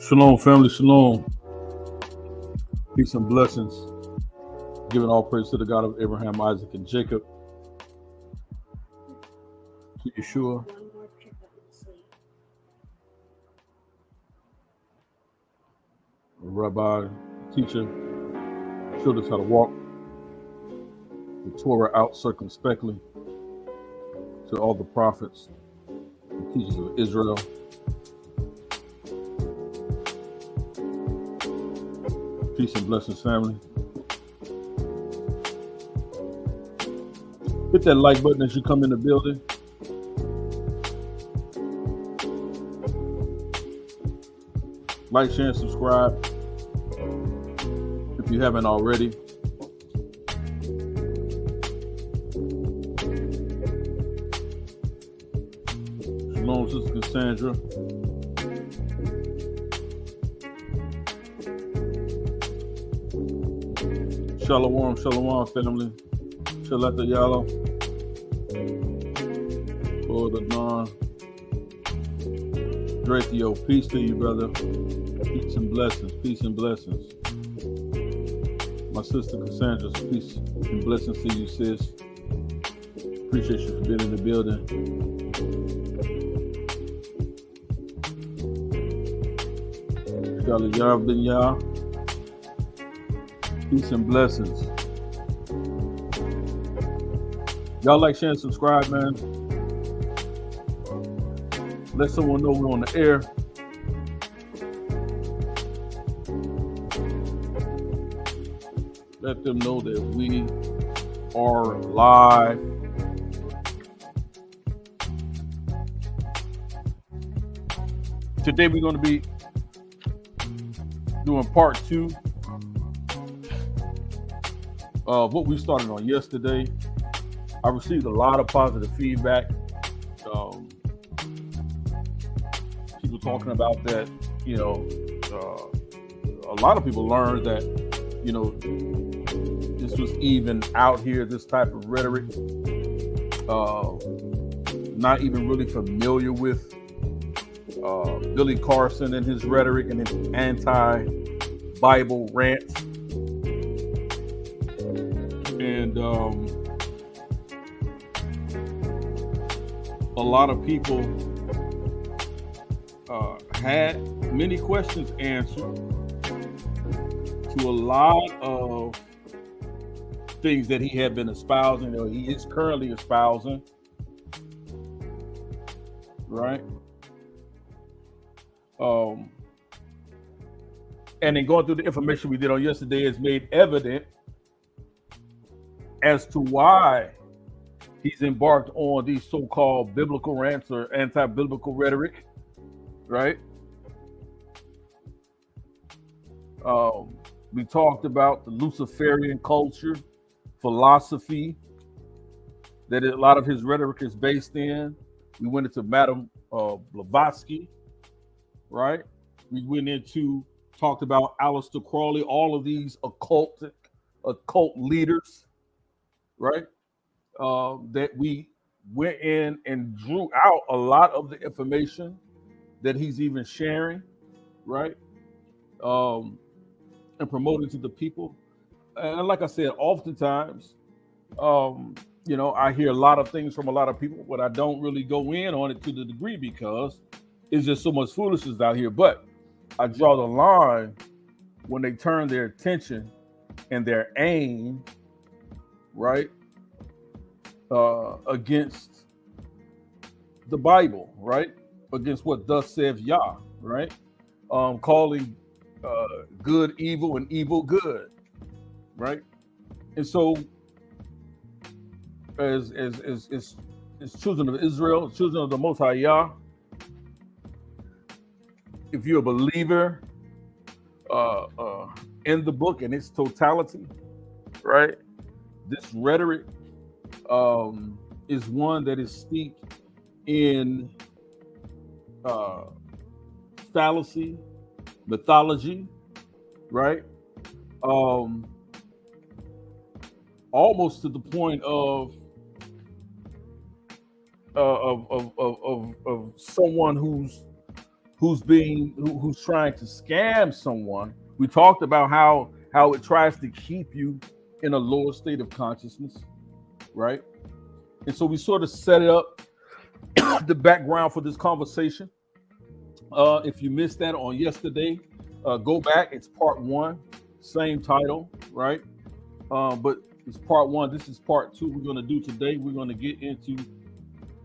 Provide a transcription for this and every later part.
Shalom, family, shalom. Peace and blessings. Giving all praise to the God of Abraham, Isaac, and Jacob. To Yeshua. Rabbi, teacher, showed us how to walk the Torah out circumspectly, to all the prophets and teachers of Israel. Peace and blessings, family. Hit that like button as you come in the building. Like, share, and subscribe if you haven't already. Shalom, Sister Cassandra. Shalom, shalom, family. Shalata Yalo. For the non. Dratio, peace to you, brother. Peace and blessings, peace and blessings. My sister Cassandra, peace and blessings to you, sis. Appreciate you for being in the building. Yarah ben Yah. Peace and blessings. Y'all like, share, and subscribe, man. Let someone know we're on the air. Let them know that we are live. Today we're going to be doing part 2 of what we started on yesterday. I received a lot of positive feedback. People talking about that, a lot of people learned that, this was even out here, this type of rhetoric. Not even really familiar with Billy Carson and his rhetoric and his anti-Bible rants. And a lot of people had many questions answered to a lot of things that he had been espousing, or he is currently espousing, right? And then going through the information we did on yesterday has made evident as to why he's embarked on these so-called biblical rants or anti-biblical rhetoric, right? We talked about the Luciferian culture, philosophy that a lot of his rhetoric is based in. We went into Madame Blavatsky, right? We went into, talked about Aleister Crowley, all of these occult leaders, right? That we went in and drew out a lot of the information that he's even sharing, right? And promoting to the people. And like I said, oftentimes, I hear a lot of things from a lot of people, but I don't really go in on it to the degree because it's just so much foolishness out here. But I draw the line when they turn their attention and their aim, right, against the Bible, right, against what thus saith Yah, right, calling good evil and evil good, right? And so, as children of Israel, children of the Most High Yah, if you're a believer in the book in its totality, right, this rhetoric is one that is steeped in fallacy, mythology, right? Almost to the point of someone who's trying to scam someone. We talked about how it tries to keep you in a lower state of consciousness, right? And so we sort of set it up the background for this conversation. If you missed that on yesterday, go back. It's part one, same title, right? But it's part one. This is part two. We're going to do today. We're going to get into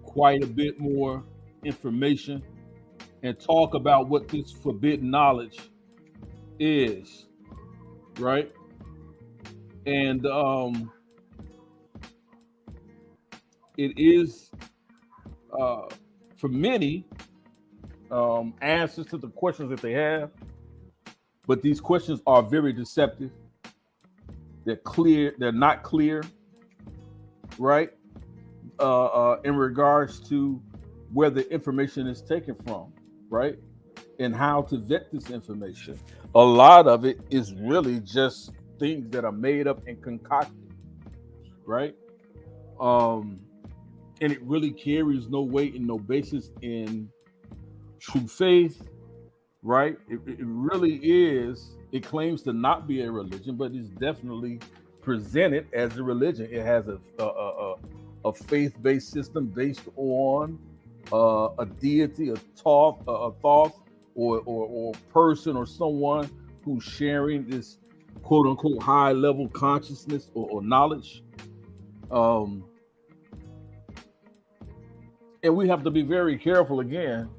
quite a bit more information and talk about what this forbidden knowledge is, right? And it is for many answers to the questions that they have, but these questions are very deceptive. They're not clear, right? In regards to where the information is taken from, right? And how to vet this information. A lot of it is really just things that are made up and concocted, right? And it really carries no weight and no basis in true faith, right? It really is. It claims to not be a religion, but it's definitely presented as a religion. It has a faith-based system based on a deity, a thoth, or person or someone who's sharing this quote unquote high level consciousness or knowledge. And we have to be very careful again.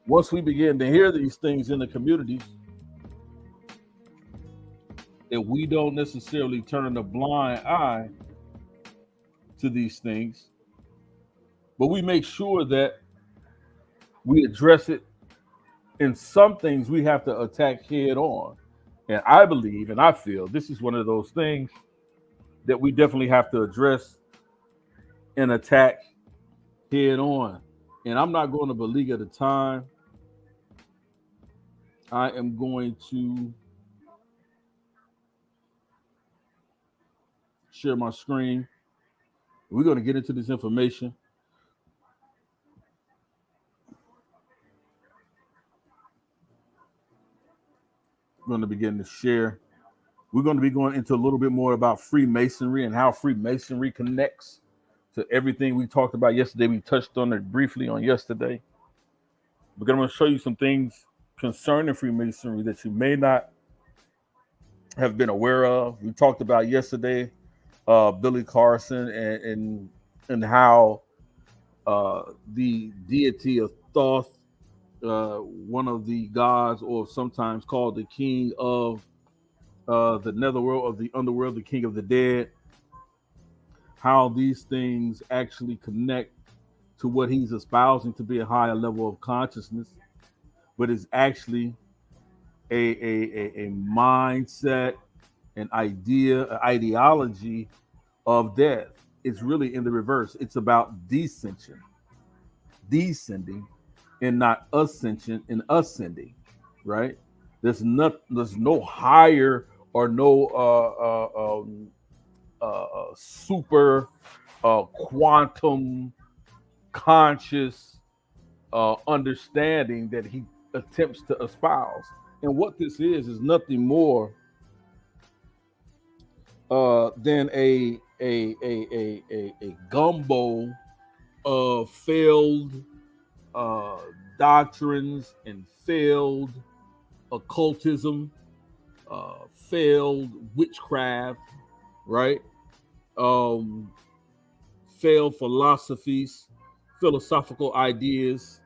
Once we begin to hear these things in the communities, that we don't necessarily turn a blind eye to these things, but we make sure that we address it. In some things we have to attack head on. And I believe and I feel this is one of those things that we definitely have to address and attack head on. And I'm not going to beleaguer the time. I am going to share my screen. We're going to get into this information. We're going to begin to share. We're going to be going into a little bit more about Freemasonry and how Freemasonry connects to everything we talked about yesterday. We touched on it briefly on yesterday. But I'm going to show you some things concerning Freemasonry that you may not have been aware of. We talked about yesterday Billy Carson and how the deity of Thoth, one of the gods, or sometimes called the king of the netherworld, of the underworld, the king of the dead, how these things actually connect to what he's espousing to be a higher level of consciousness, but it's actually a mindset, an idea, an ideology of death. It's really in the reverse. It's about descension, descending, and not ascension and ascending, right? There's no higher or no super quantum conscious understanding that he attempts to espouse. And what this is nothing more than a gumbo of failed doctrines and failed occultism, failed witchcraft, right? Failed philosophies, philosophical ideas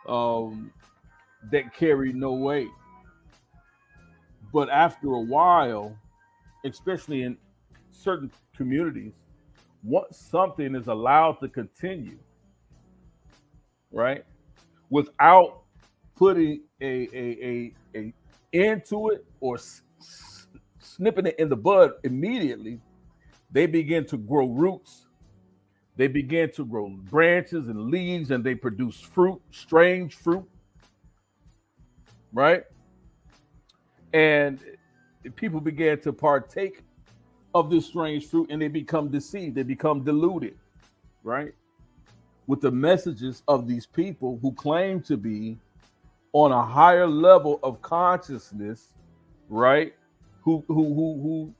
that carry no weight. But after a while, especially in certain communities, once something is allowed to continue, right, without putting a into it or snipping it in the bud immediately, they begin to grow roots. They begin to grow branches and leaves, and they produce fruit, strange fruit, right? And people began to partake of this strange fruit, and they become deceived. They become deluded, right? with the messages of these people who claim to be on a higher level of consciousness, right? Who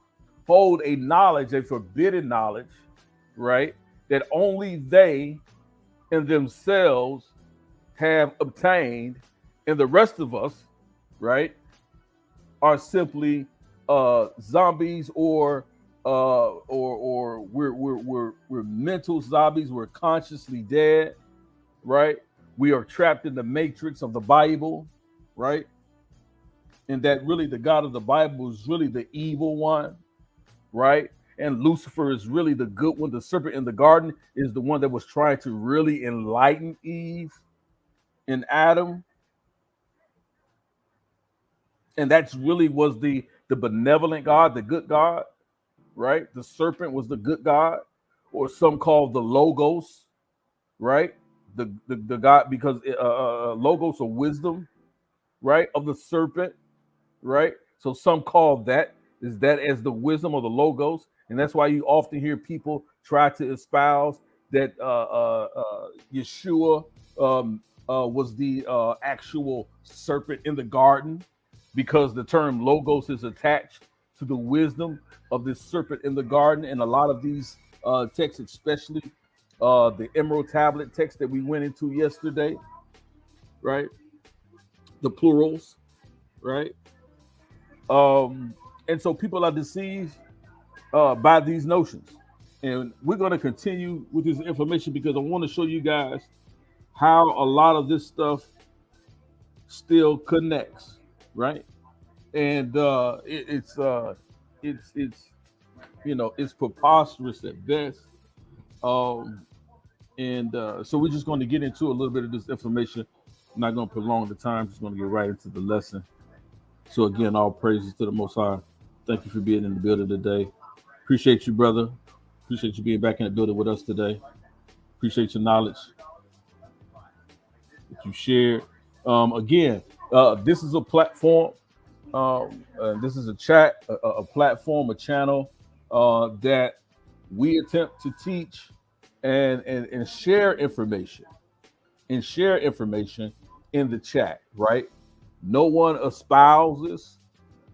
hold a knowledge, a forbidden knowledge, right? That only they and themselves have obtained, and the rest of us, right, are simply zombies, or we're mental zombies. We're consciously dead, right? We are trapped in the matrix of the Bible, right? And that really the God of the Bible is really the evil one, right? And Lucifer is really the good one. The serpent in the garden is the one that was trying to really enlighten Eve and Adam. And that's really was the benevolent God, the good God, right? The serpent was the good God, or some call the Logos, right? The God, because Logos or wisdom, right, of the serpent, right? So some call that is that as the wisdom or the Logos, and that's why you often hear people try to espouse that Yeshua was the actual serpent in the garden, because the term Logos is attached to the wisdom of this serpent in the garden. And a lot of these texts, especially the Emerald Tablet text that we went into yesterday, right? The plurals, right? And so people are deceived by these notions. And we're going to continue with this information because I want to show you guys how a lot of this stuff still connects, right? And it's it's preposterous at best. And so we're just going to get into a little bit of this information. I'm not going to prolong the time. Just going to get right into the lesson. So again, all praises to the Most High. Thank you for being in the building today. Appreciate you, brother. Appreciate you being back in the building with us today. Appreciate your knowledge that you shared. Again, this is a platform. This is a chat, a platform, a channel that we attempt to teach and share information in the chat, right? No one espouses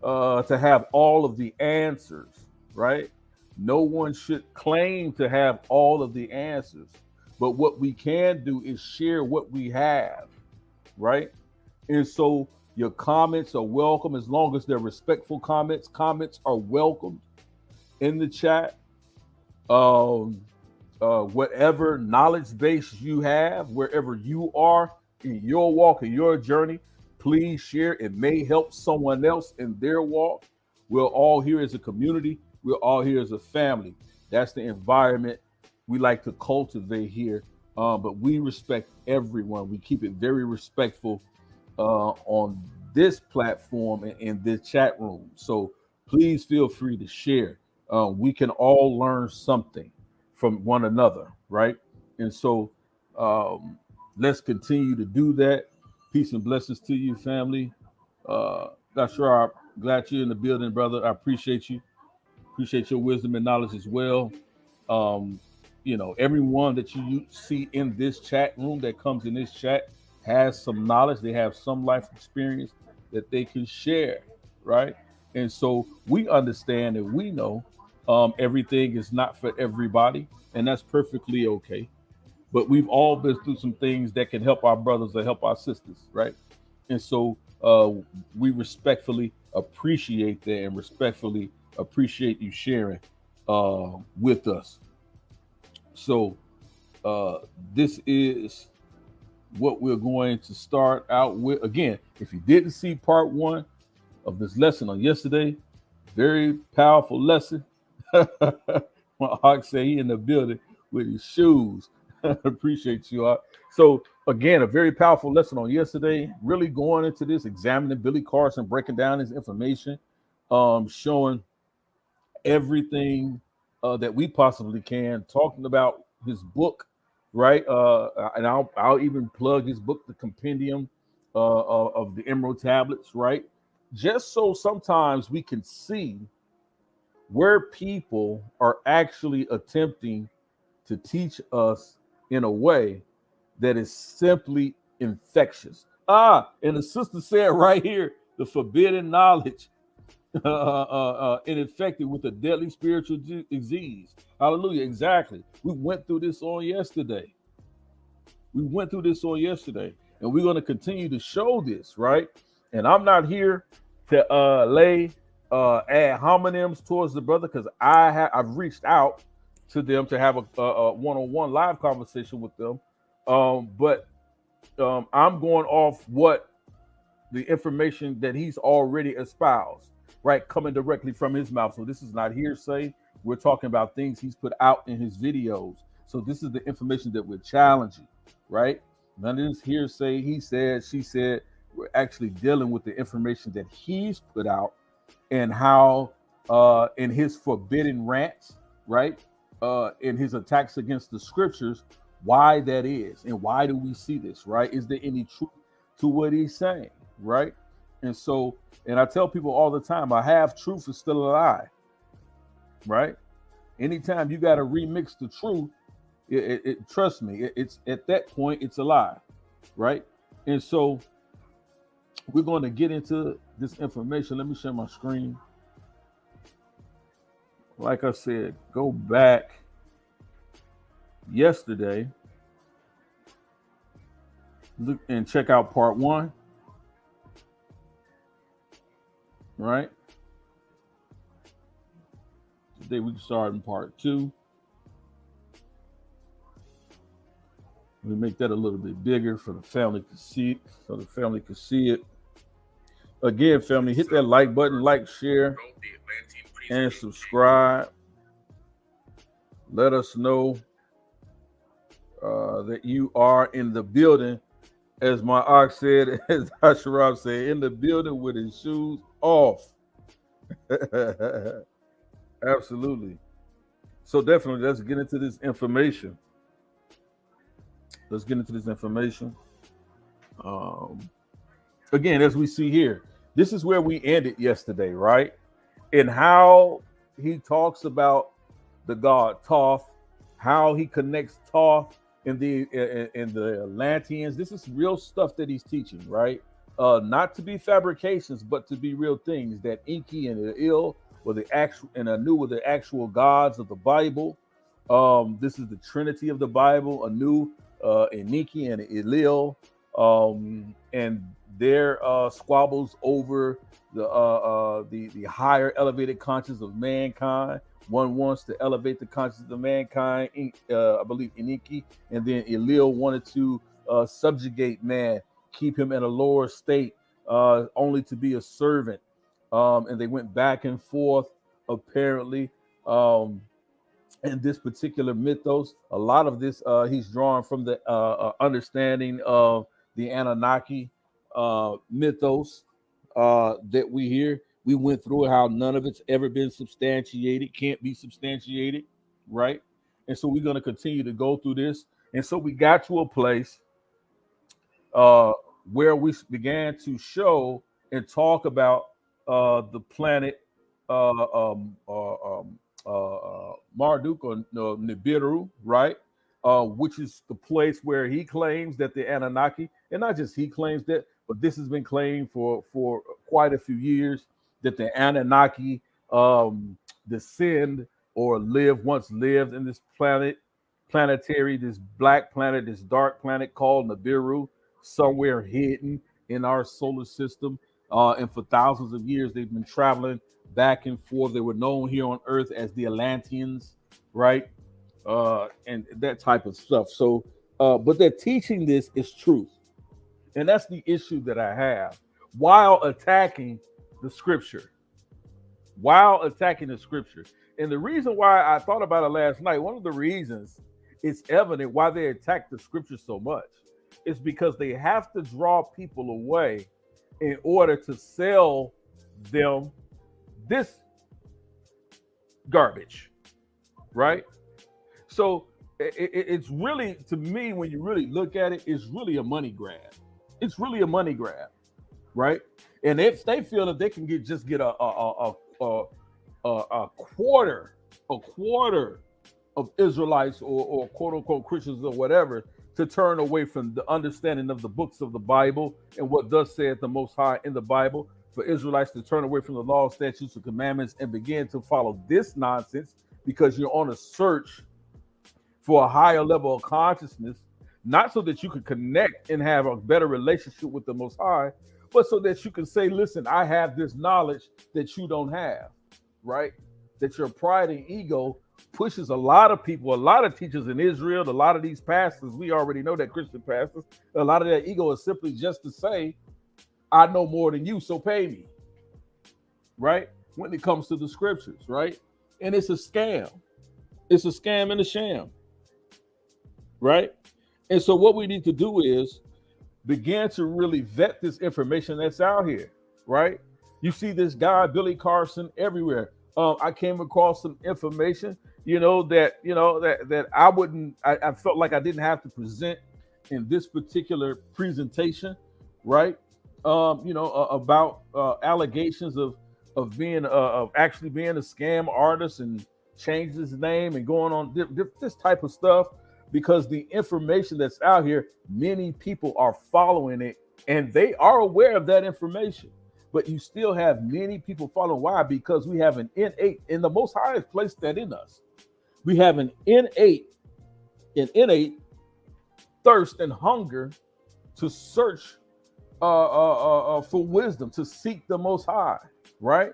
to have all of the answers, right? No one should claim to have all of the answers, but what we can do is share what we have, right? And so your comments are welcome as long as they're respectful comments. Comments are welcomed in the chat. Whatever knowledge base you have, wherever you are in your walk, in your journey, please share. It may help someone else in their walk. We're all here as a community. We're all here as a family. That's the environment we like to cultivate here. But we respect everyone. We keep it very respectful on this platform and in this chat room. So please feel free to share. We can all learn something from one another, right? And so let's continue to do that. Peace and blessings to you, family. Dr. Sharp, glad you're in the building, brother. I appreciate you. Appreciate your wisdom and knowledge as well. Everyone that you see in this chat room that comes in this chat has some knowledge. They have some life experience that they can share, right? And so we understand and we know everything is not for everybody, and that's perfectly okay. But we've all been through some things that can help our brothers or help our sisters, right? And so we respectfully appreciate that and respectfully appreciate you sharing with us. So this is what we're going to start out with. Again, if you didn't see part one of this lesson on yesterday, very powerful lesson. My Hawk say he in the building with his shoes. Appreciate you, Hawk. So again, a very powerful lesson on yesterday. Really going into this, examining Billy Carson, breaking down his information, showing everything that we possibly can, talking about his book, right? And I'll even plug his book, The Compendium of the Emerald Tablets, right? Just so sometimes we can see where people are actually attempting to teach us in a way that is simply infectious. And the sister said right here, the forbidden knowledge and infected with a deadly spiritual disease. Hallelujah. Exactly. We went through this on yesterday. And we're going to continue to show this, right? And I'm not here to lay ad hominems towards the brother, because I've reached out to them to have a one-on-one live conversation with them. But I'm going off what the information that he's already espoused, right? Coming directly from his mouth. So this is not hearsay. We're talking about things he's put out in his videos. So this is the information that we're challenging, right? None of this hearsay, he said, she said. We're actually dealing with the information that he's put out, and how in his forbidden rants, right? In his attacks against the scriptures, why that is, and why do we see this, right? Is there any truth to what he's saying, right? And so, and I tell people all the time, a half truth is still a lie, right? Anytime you got to remix the truth, trust me, it's at that point, it's a lie, right? And so we're going to get into this information. Let me share my screen. Like I said, go back yesterday, look and check out part 1, right? Today we start in part 2. Let me make that a little bit bigger for the family to see, it. Again, family, hit that like button, like, share, and subscribe. Let us know that you are in the building, as my ox said, as Ashraf said, in the building with his shoes off. Absolutely. So definitely, let's get into this information. Again, as we see here, this is where we ended yesterday, right? And how he talks about the god Thoth, how he connects Thoth in the Atlanteans. This is real stuff that he's teaching, right? Not to be fabrications, but to be real things. That Enki and the Il were the actual, and Anu were the actual gods of the Bible. This is the Trinity of the Bible: Anu, Enki, and Elil. And their squabbles over the higher elevated conscience of mankind. One wants to elevate the conscience of mankind, I believe Enki, and then Elil wanted to subjugate man, keep him in a lower state, only to be a servant. And they went back and forth, apparently. In this particular mythos, a lot of this he's drawn from the understanding of the Anunnaki mythos that we hear. We went through how none of it's ever been substantiated, can't be substantiated, right? And so we're going to continue to go through this. And so we got to a place where we began to show and talk about the planet Marduk, or Nibiru, right? Which is the place where he claims that the Anunnaki, and not just he claims that, but this has been claimed for quite a few years, that the Anunnaki descend or once lived in this planetary, this black planet, this dark planet called Nibiru, somewhere hidden in our solar system. And for thousands of years, they've been traveling back and forth. They were known here on Earth as the Atlanteans, right? And that type of stuff. So, but they're teaching this is truth. And that's the issue that I have, while attacking the scripture. And the reason why I thought about it last night, one of the reasons it's evident why they attack the scripture so much is because they have to draw people away in order to sell them this garbage, right? So it's really, to me, when you really look at it, it's really a money grab. It's really a money grab, right? And if they feel that they can get a quarter of Israelites or quote unquote Christians or whatever to turn away from the understanding of the books of the Bible and what thus saith the Most High in the Bible, for Israelites to turn away from the law, statutes, and commandments and begin to follow this nonsense because you're on a search for a higher level of consciousness, not so that you can connect and have a better relationship with the Most High, but so that you can say, listen, I have this knowledge that you don't have, right? That your pride and ego pushes a lot of people, a lot of teachers in Israel, a lot of these pastors, we already know that Christian pastors, a lot of their ego is simply just to say, I know more than you, so pay me, right? When it comes to the scriptures, right? And it's a scam. It's a scam and a sham, right? And so what we need to do is begin to really vet this information that's out here, right? You see this guy, Billy Carson, everywhere. I came across some information, that I felt like I didn't have to present in this particular presentation, right? About allegations of being of actually being a scam artist and changed his name and going on this type of stuff, because the information that's out here, many people are following it and they are aware of that information. But you still have many people following. Why? Because we have an innate, and the Most High has placed that in us. We have an innate thirst and hunger to search for wisdom, to seek the Most High, right?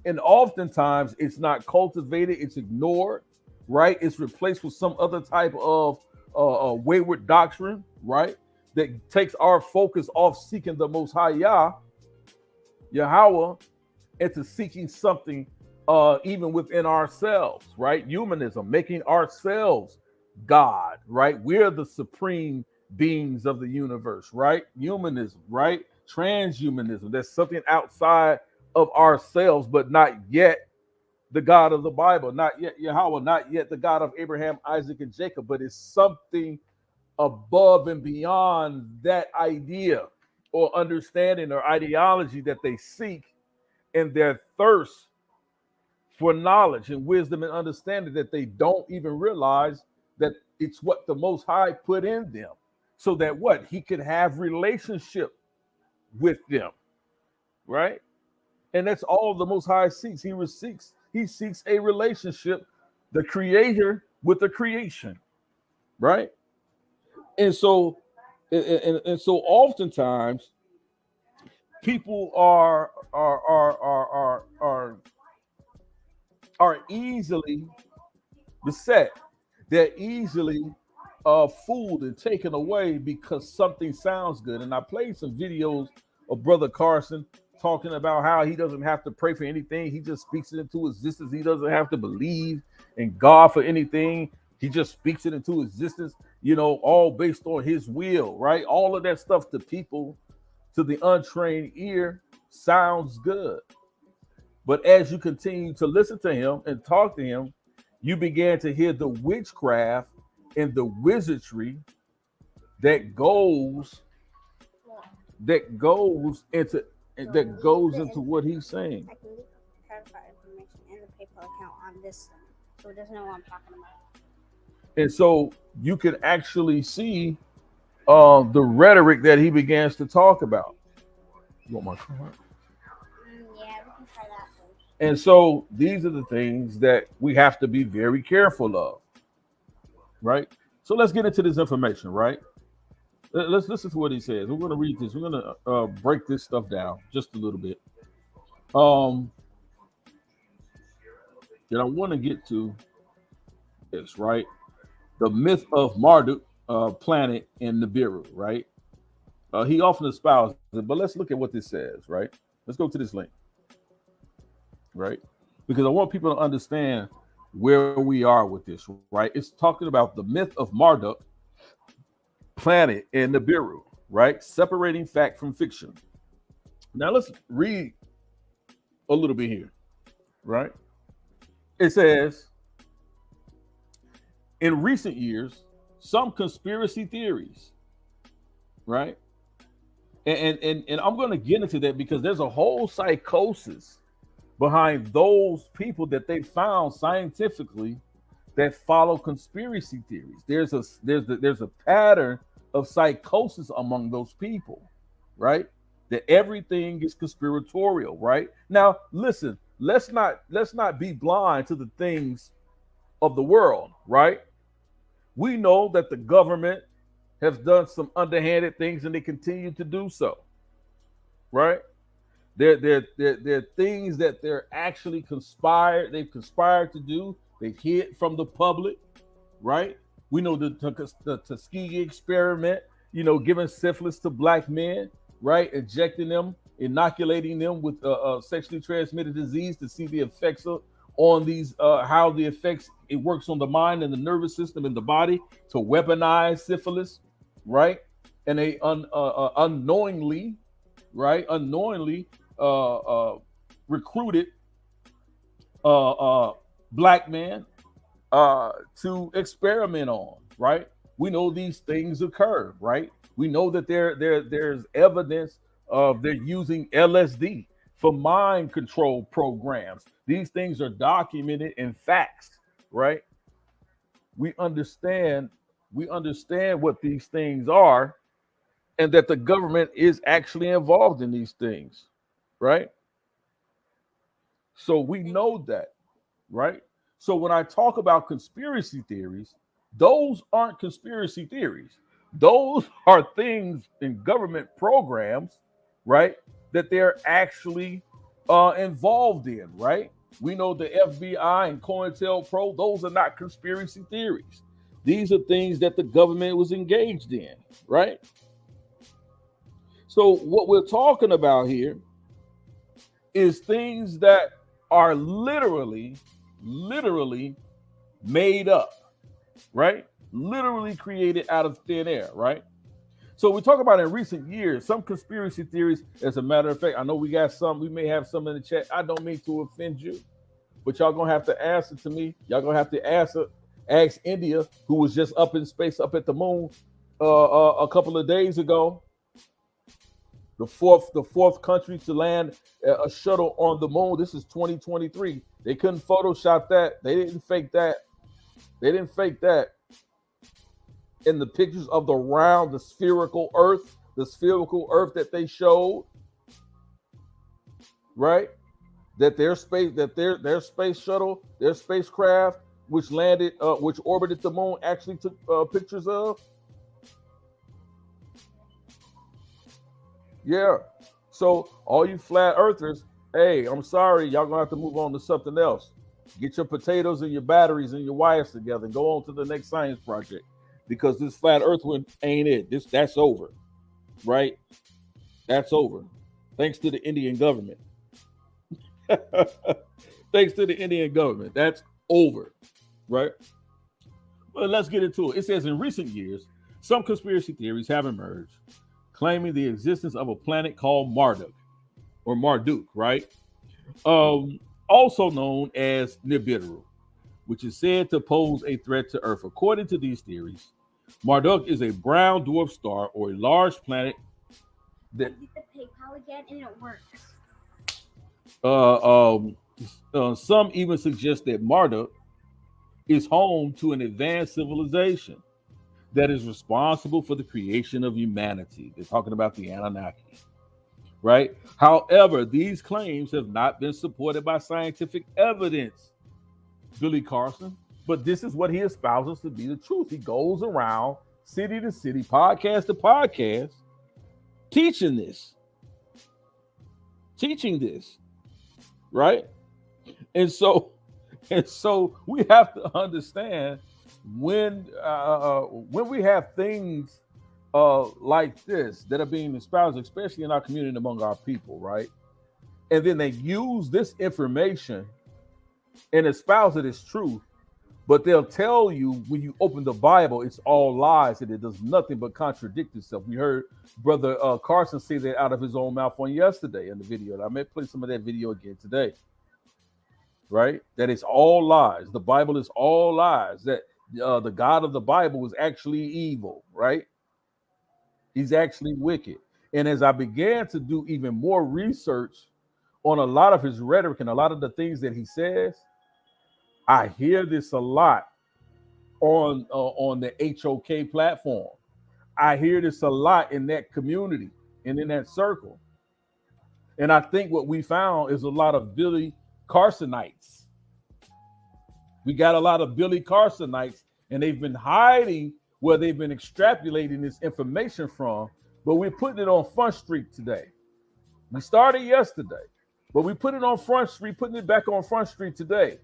And oftentimes it's not cultivated, it's ignored, right? It's replaced with some other type of wayward doctrine, right? That takes our focus off seeking the Most High Yahweh, into seeking something even within ourselves, right? Humanism, making ourselves God, right? We're the supreme beings of the universe, right? Humanism, right? Transhumanism, that's something outside of ourselves, but not yet the God of the Bible, not yet Yahweh, not yet the God of Abraham, Isaac, and Jacob, but it's something above and beyond that idea or understanding or ideology that they seek in their thirst for knowledge and wisdom and understanding, that they don't even realize that it's what the Most High put in them, so that what he could have relationship with them, right? And that's all the Most High seeks. He seeks a relationship, the creator with the creation, right? And so oftentimes people are easily beset. They're easily fooled and taken away because something sounds good. And I played some videos of Brother Carson talking about how he doesn't have to pray for anything. He just speaks it into existence. He doesn't have to believe in God for anything. He just speaks it into existence, all based on his will, right? All of that stuff to people, to the untrained ear, sounds good. But as you continue to listen to him and talk to him, you began to hear the witchcraft and the wizardry that goes into what he's saying. I can leave credit card information and the PayPal account on this, so it doesn't know what I'm talking about. And so you can actually see the rhetoric that he begins to talk about. You want my card? Yeah, we can try that first. And so these are the things that we have to be very careful of, right? So let's get into this information, right? Let's listen to what he says. We're going to read this. We're going to break this stuff down just a little bit. And I want to get to this, right? The myth of Marduk, planet, and Nibiru, right? He often espouses it, but let's look at what this says, right? Let's go to this link, right? Because I want people to understand where we are with this, right? It's talking about the myth of Marduk, planet, and Nibiru, right? Separating fact from fiction. Now let's read a little bit here, right? It says, in recent years, some conspiracy theories, right? And I'm going to get into that because there's a whole psychosis behind those people that they found scientifically that follow conspiracy theories. There's a pattern of psychosis among those people, right? That everything is conspiratorial, right? Now, listen, let's not be blind to the things of the world, right? We know that the government has done some underhanded things and they continue to do so, right? There are things that they've conspired to do, they've hid from the public, right? We know the Tuskegee experiment, giving syphilis to black men, right? Injecting them, inoculating them with sexually transmitted disease to see the effects on these, how the effects it works on the mind and the nervous system in the body to weaponize syphilis, right? And they unknowingly, right, uh, uh, recruited uh, uh, black men to experiment on, right? We know these things occur, right? We know that there's evidence of they're using LSD for mind control programs. These things are documented in facts, right? We understand we understand what these things are and that the government is actually involved in these things, right? So we know that, right? So when I talk about conspiracy theories, those aren't conspiracy theories. Those are things in government programs, right? That they're actually involved in, right? We know the FBI and COINTELPRO, those are not conspiracy theories. These are things that the government was engaged in, right? So what we're talking about here is things that are literally made up, right? Literally created out of thin air, right? So we talk about in recent years, some conspiracy theories, as a matter of fact, I know we may have some in the chat. I don't mean to offend you, but y'all gonna have to answer to me. Y'all gonna have to ask India, who was just up in space, up at the moon a couple of days ago. The fourth country to land a shuttle on the moon. This is 2023. They couldn't Photoshop that. They didn't fake that. They didn't fake that. In the pictures of the spherical Earth that they showed, right? That their space shuttle, their spacecraft, which orbited the moon, actually took pictures of. Yeah. So all you flat earthers, hey, I'm sorry, y'all gonna have to move on to something else. Get your potatoes and your batteries and your wires together and go on to the next science project, because this flat earth one ain't it. That's over, right? That's over. Thanks to the Indian government. Thanks to the Indian government. That's over, right? Well, let's get into it. It says in recent years, some conspiracy theories have emerged claiming the existence of a planet called Marduk, right? Also known as Nibiru, which is said to pose a threat to Earth. According to these theories, Marduk is a brown dwarf star or a large planet that Hit the PayPal again and it works. Some even suggest that Marduk is home to an advanced civilization that is responsible for the creation of humanity. They're talking about the Anunnaki, right? However, these claims have not been supported by scientific evidence, Billy Carson. But this is what he espouses to be the truth. He goes around city to city, podcast to podcast, teaching this, right? And so we have to understand when we have things like this that are being espoused, especially in our community among our people, right? And then they use this information and espouse it as truth, but they'll tell you when you open the Bible, it's all lies and it does nothing but contradict itself. We heard Brother Carson say that out of his own mouth on yesterday in the video. And I may play some of that video again today, right? That it's all lies. The Bible is all lies. That the God of the Bible is actually evil, right? He's actually wicked. And as I began to do even more research on a lot of his rhetoric and a lot of the things that he says, I hear this a lot on the HOK platform. I hear this a lot in that community and in that circle. And I think what we found is a lot of Billy Carsonites. We got a lot of Billy Carsonites, and they've been hiding where they've been extrapolating this information from, but we're putting it on Front Street today. We started yesterday, but we put it on Front Street, putting it back on Front Street today.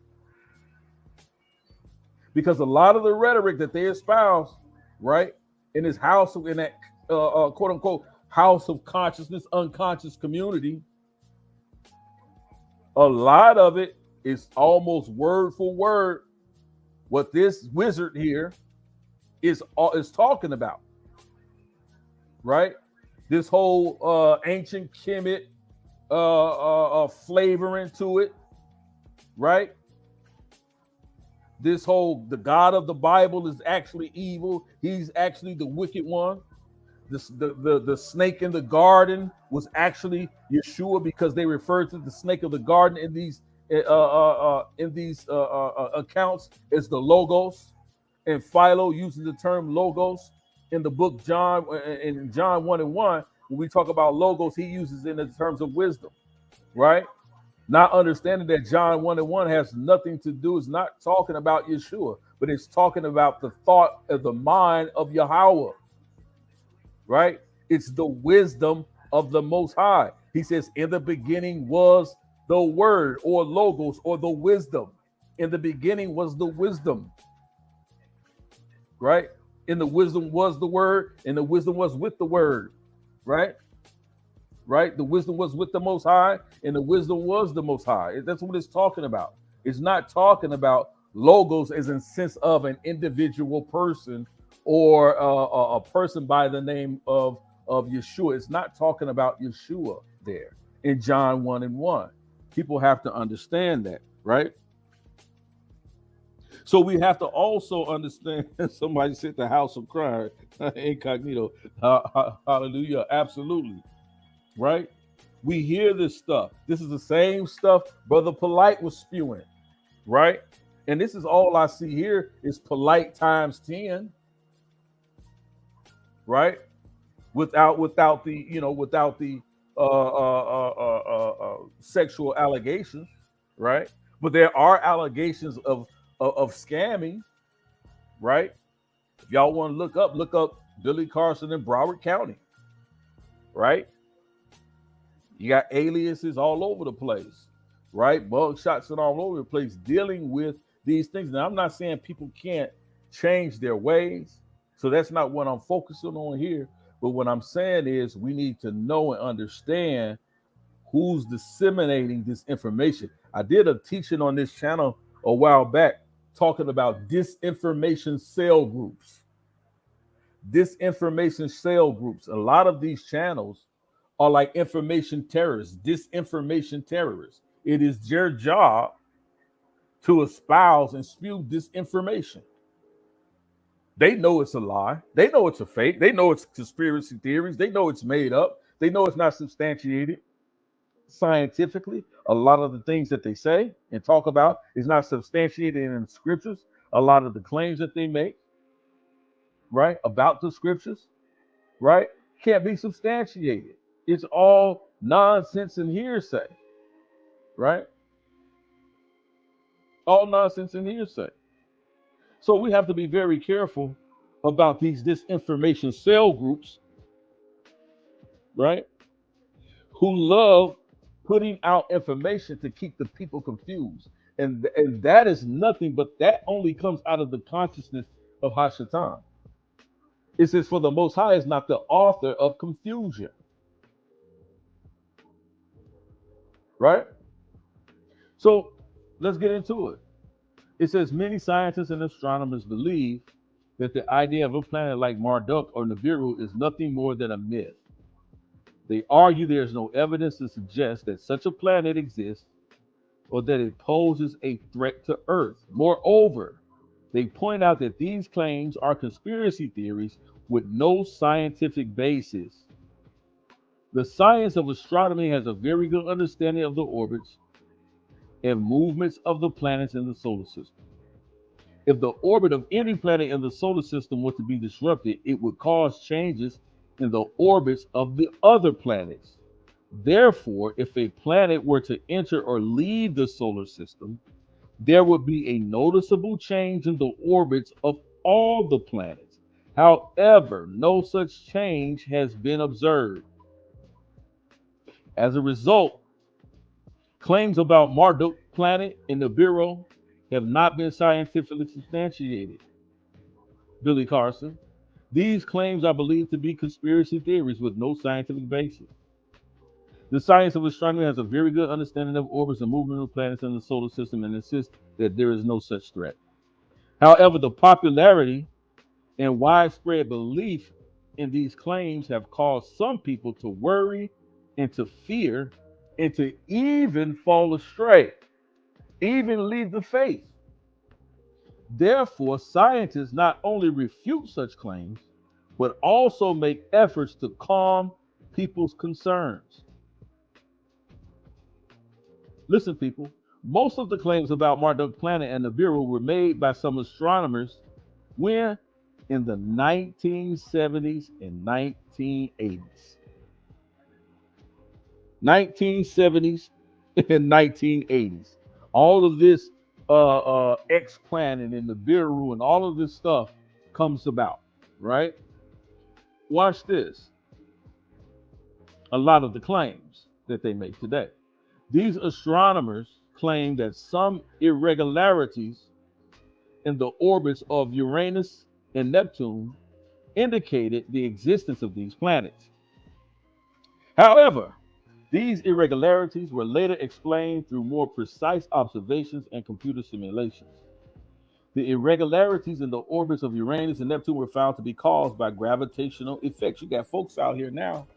Because a lot of the rhetoric that they espouse, right, in this house, in that quote unquote house of consciousness, unconscious community, a lot of it is almost word for word what this wizard here is talking about, right? This whole ancient Kemet flavoring to it, right? This whole the God of the Bible is actually evil. He's actually the wicked one. The snake in the garden was actually Yeshua because they referred to the snake of the garden in these accounts as the logos, and Philo uses the term logos in the book John in John 1:1. When we talk about logos, he uses it in terms of wisdom, right? Not understanding that John 1:1 has nothing to do, is not talking about Yeshua, but it's talking about the thought of the mind of Yahweh, right? It's the wisdom of the Most High. He says, in the beginning was the word, or logos, or the wisdom. In the beginning was the wisdom, right? In the wisdom was the word, and the wisdom was with the word, right? Right? The wisdom was with the Most High, and the wisdom was the Most High. That's what it's talking about. It's not talking about logos as in sense of an individual person or a person by the name of Yeshua. It's not talking about Yeshua there in John 1:1. People have to understand that, right? So we have to also understand. Somebody said the house of crying, incognito. Hallelujah. Absolutely. Right? We hear this stuff. This is the same stuff Brother Polite was spewing, right? And this is all I see here is Polite times 10, right? Without the sexual allegations, right? But there are allegations of scamming, right? If y'all want to look up Billy Carson in Broward County, right? You got aliases all over the place, right? Bug shots and all over the place dealing with these things. Now, I'm not saying people can't change their ways. So that's not what I'm focusing on here. But what I'm saying is we need to know and understand who's disseminating this information. I did a teaching on this channel a while back talking about disinformation cell groups. Disinformation cell groups. A lot of these channels are like information terrorists, disinformation terrorists. It is their job to espouse and spew disinformation. They know it's a lie. They know it's a fake. They know it's conspiracy theories. They know it's made up. They know it's not substantiated scientifically. A lot of the things that they say and talk about is not substantiated in the scriptures. A lot of the claims that they make, right, about the scriptures, right, can't be substantiated. It's all nonsense and hearsay, right? All nonsense and hearsay. So we have to be very careful about these disinformation cell groups, right? Who love putting out information to keep the people confused. And that is nothing but that only comes out of the consciousness of Hashatan. It says, for the Most High is not the author of confusion, right? So let's get into it. It says many scientists and astronomers believe that the idea of a planet like Marduk or Nibiru is nothing more than a myth. They argue there is no evidence to suggest that such a planet exists or that it poses a threat to Earth. Moreover, they point out that these claims are conspiracy theories with no scientific basis. The science of astronomy has a very good understanding of the orbits and movements of the planets in the solar system. If the orbit of any planet in the solar system was to be disrupted, it would cause changes in the orbits of the other planets. Therefore, if a planet were to enter or leave the solar system, there would be a noticeable change in the orbits of all the planets. However, no such change has been observed. As a result, claims about Marduk planet and Nibiru have not been scientifically substantiated. Billy Carson. These claims are believed to be conspiracy theories with no scientific basis. The science of astronomy has a very good understanding of orbits and movement of planets in the solar system and insists that there is no such threat. However, the popularity and widespread belief in these claims have caused some people to worry and to fear and to even fall astray, even leave the faith. Therefore, scientists not only refute such claims, but also make efforts to calm people's concerns. Listen, people, most of the claims about Marduk planet and Nibiru were made by some astronomers when in the 1970s and 1980s. 1970s and 1980s. All of this X planet and Nibiru and all of this stuff comes about, right? Watch this. A lot of the claims that they make today. These astronomers claim that some irregularities in the orbits of Uranus and Neptune indicated the existence of these planets. However, these irregularities were later explained through more precise observations and computer simulations. The irregularities in the orbits of Uranus and Neptune were found to be caused by gravitational effects. You got folks out here now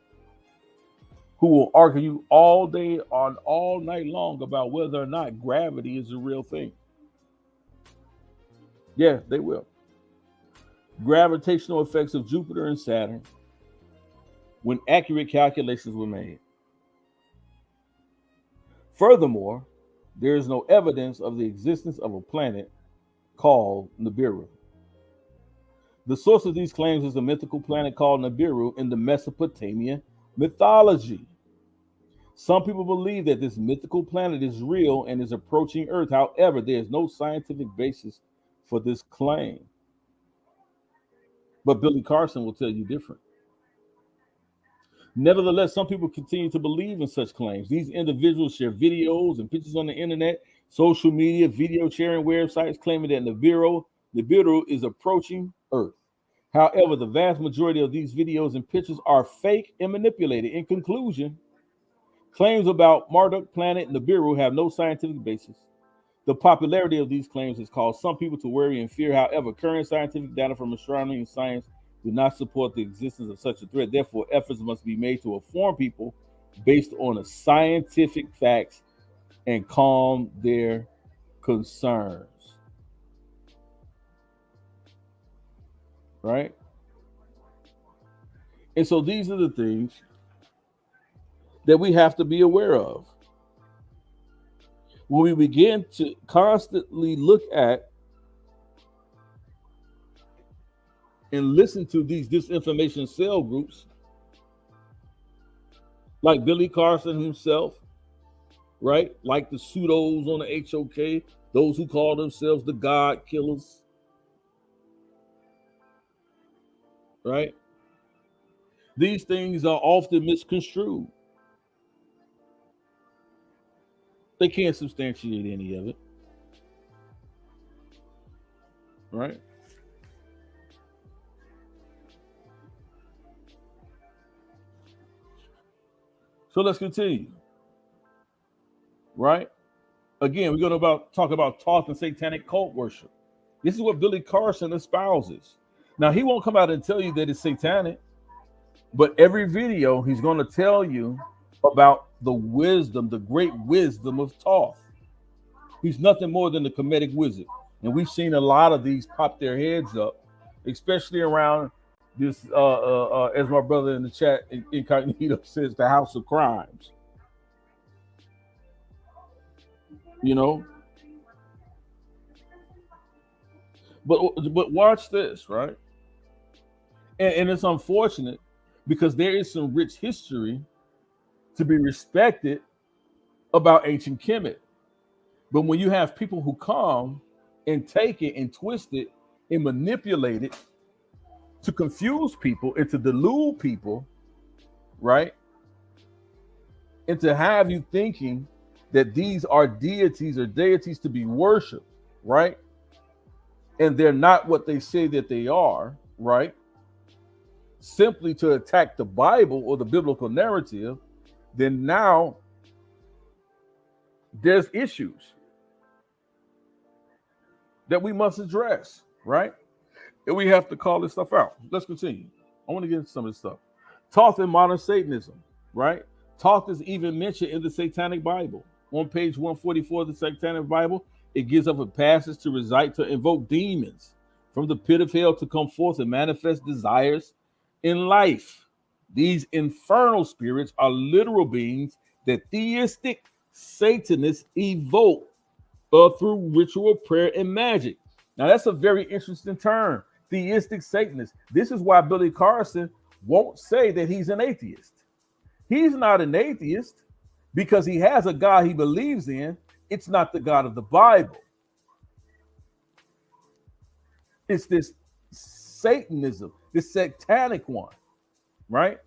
who will argue all day on all night long about whether or not gravity is a real thing. Yeah, they will. Gravitational effects of Jupiter and Saturn when accurate calculations were made. Furthermore, there is no evidence of the existence of a planet called Nibiru. The source of these claims is a mythical planet called Nibiru in the Mesopotamian mythology. Some people believe that this mythical planet is real and is approaching Earth. However, there is no scientific basis for this claim. But Billy Carson will tell you different. Nevertheless, some people continue to believe in such claims. These individuals share videos and pictures on the internet, social media, video sharing websites claiming that Nibiru is approaching Earth. However, the vast majority of these videos and pictures are fake and manipulated. In conclusion, claims about Marduk planet Nibiru have no scientific basis. The popularity of these claims has caused some people to worry and fear. However, current scientific data from astronomy and science do not support the existence of such a threat. Therefore, efforts must be made to inform people based on the scientific facts and calm their concerns. Right? And so these are the things that we have to be aware of. When we begin to constantly look at and listen to these disinformation cell groups, like Billy Carson himself, right? Like the Pseudos on the HOK, those who call themselves the God Killers, right? These things are often misconstrued. They can't substantiate any of it, right? So let's continue, right? Again, we're going to talk about Thoth and satanic cult worship. This is what Billy Carson espouses. Now, he won't come out and tell you that it's satanic, but every video he's going to tell you about the wisdom, the great wisdom of Thoth. He's nothing more than a comedic wizard. And we've seen a lot of these pop their heads up, especially around this, as my brother in the chat, Incognito says, the House of Crimes. You know? But watch this, right? And it's unfortunate because there is some rich history to be respected about ancient Kemet. But when you have people who come and take it and twist it and manipulate it to confuse people and to delude people, right? And to have you thinking that these are deities or deities to be worshiped, right? And they're not what they say that they are, right? Simply to attack the Bible or the biblical narrative, then now there's issues that we must address, right? And we have to call this stuff out. Let's continue. I want to get into some of this stuff. Thoth in modern Satanism, right? Thoth is even mentioned in the Satanic Bible. On page 144 of the Satanic Bible, it gives up a passage to recite to invoke demons from the pit of hell to come forth and manifest desires in life. These infernal spirits are literal beings that theistic Satanists evoke through ritual prayer and magic. Now, that's a very interesting term, theistic Satanist. This is why Billy Carson won't say that he's an atheist. He's not an atheist because he has a God he believes in. It's not the God of the Bible. It's this Satanism, this satanic one, right?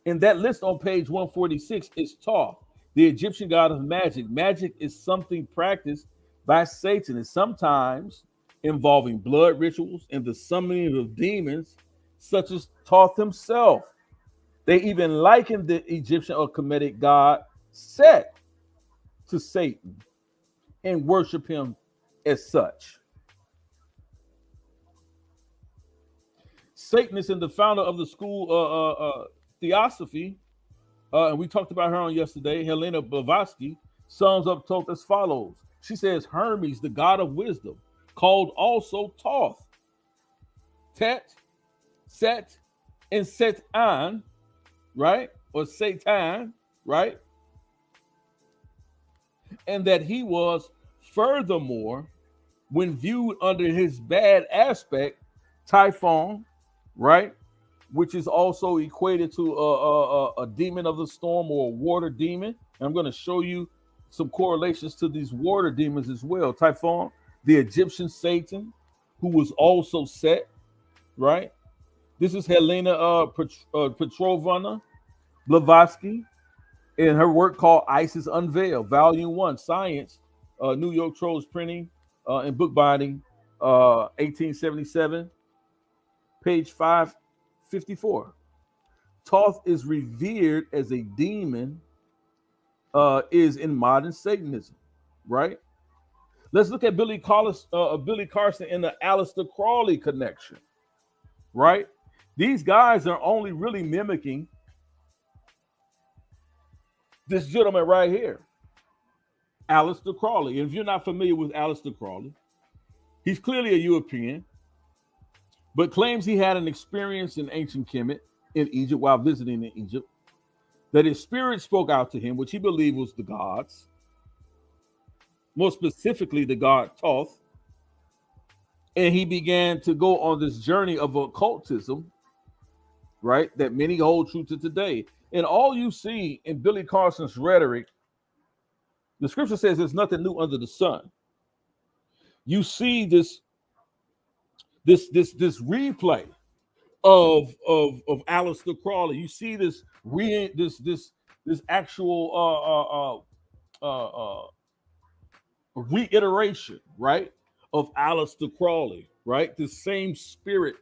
And that list on page 146 is Thoth, the Egyptian god of magic. Magic is something practiced by Satanists, sometimes involving blood rituals and the summoning of demons, such as Thoth himself. They even likened the Egyptian or Kemetic god Set to Satan and worship him as such. Satanist and the founder of the school Theosophy, and we talked about her on yesterday, Helena Blavatsky, sums up Thoth as follows. She says, Hermes, the god of wisdom, called also Thoth, Tet, Set, and Setan, right? Or Satan, right? And that he was, furthermore, when viewed under his bad aspect, Typhon, right? Which is also equated to a demon of the storm or a water demon. And I'm going to show you some correlations to these water demons as well. Typhon, the Egyptian Satan, who was also Set, right? This is Helena Petrovna Blavatsky in her work called Isis Unveiled, Volume 1, Science, New York Trolls Printing and Bookbinding, 1877, page 554. Thoth is revered as a demon, is in modern Satanism, right? Let's look at Billy Carson and the Aleister Crowley connection, right? These guys are only really mimicking this gentleman right here, Aleister Crowley. And if you're not familiar with Aleister Crowley, he's clearly a European, but claims he had an experience in ancient Kemet in Egypt while visiting in Egypt, that his spirit spoke out to him, which he believed was the gods, more specifically the god Thoth, and he began to go on this journey of occultism, right, that many hold true to today. And all you see in Billy Carson's rhetoric, the scripture says there's nothing new under the sun. You see this replay of Aleister Crowley. You see this actual reiteration, right, of Aleister Crowley, right? The same spirit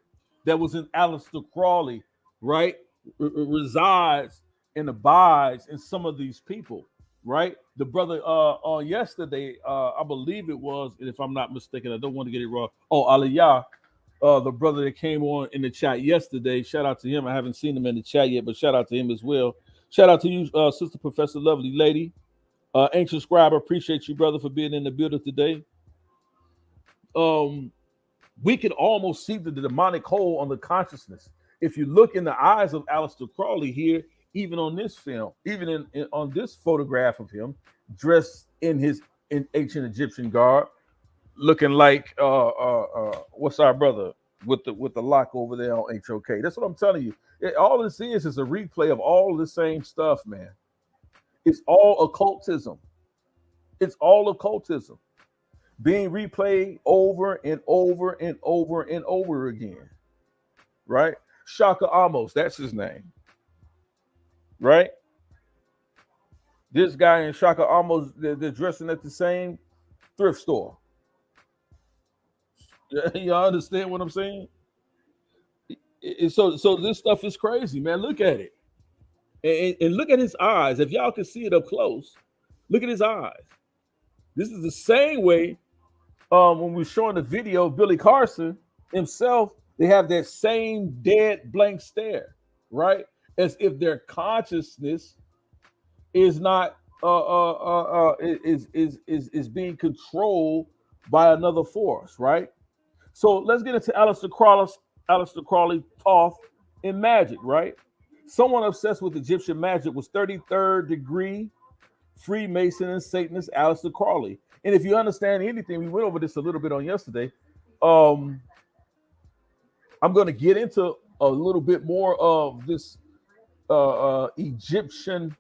that was in Aleister Crowley, right, resides and abides in some of these people, right? The brother on yesterday, I believe it was, and if I'm not mistaken, I don't want to get it wrong. Oh, Aliyah, the brother that came on in the chat yesterday. Shout out to him. I haven't seen him in the chat yet, but shout out to him as well. Shout out to you, Sister Professor Lovely Lady. Ancient Scribe, appreciate you, brother, for being in the building today. We can almost see the demonic hole on the consciousness. If you look in the eyes of Aleister Crowley here, even on this film, even on this photograph of him, dressed in ancient Egyptian garb, looking like what's our brother with the lock over there on HOK. That's what I'm telling you. All this is a replay of all the same stuff, man. It's all occultism. It's all occultism being replayed over and over and over and over again. Right? Shaka Amos, that's his name. Right? This guy in Shaka Amos, they're dressing at the same thrift store. Y'all understand what I'm saying? So this stuff is crazy, man. Look at it. And look at his eyes. If y'all can see it up close, look at his eyes. This is the same way when we were showing the video of Billy Carson himself, they have that same dead blank stare, right? As if their consciousness is not is being controlled by another force, right? So let's get into Aleister Crowley, Thoth, and magic, right? Someone obsessed with Egyptian magic was 33rd degree Freemason and Satanist Aleister Crowley. And if you understand anything, we went over this a little bit on yesterday. I'm going to get into a little bit more of this Egyptian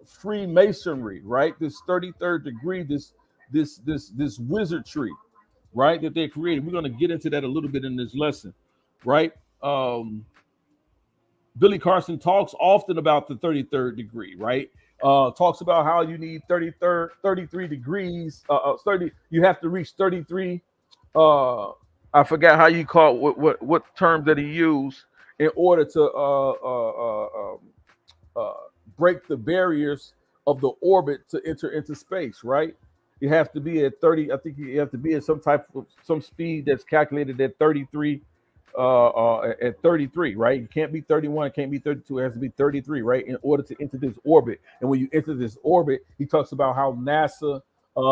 Freemasonry, right? This 33rd degree, this wizardry, right? That they created. We're going to get into that a little bit in this lesson, right? Billy Carson talks often about the 33rd degree, right? Talks about how you need 33 degrees. 30. You have to reach 33. I forgot how you call it, what term that he used in order to break the barriers of the orbit to enter into space, right? You have to be at 30. I think you have to be at some speed that's calculated at 33. At 33, right? You can't be 31, it can't be 32, it has to be 33, right? In order to enter this orbit. And when you enter this orbit, he talks about how NASA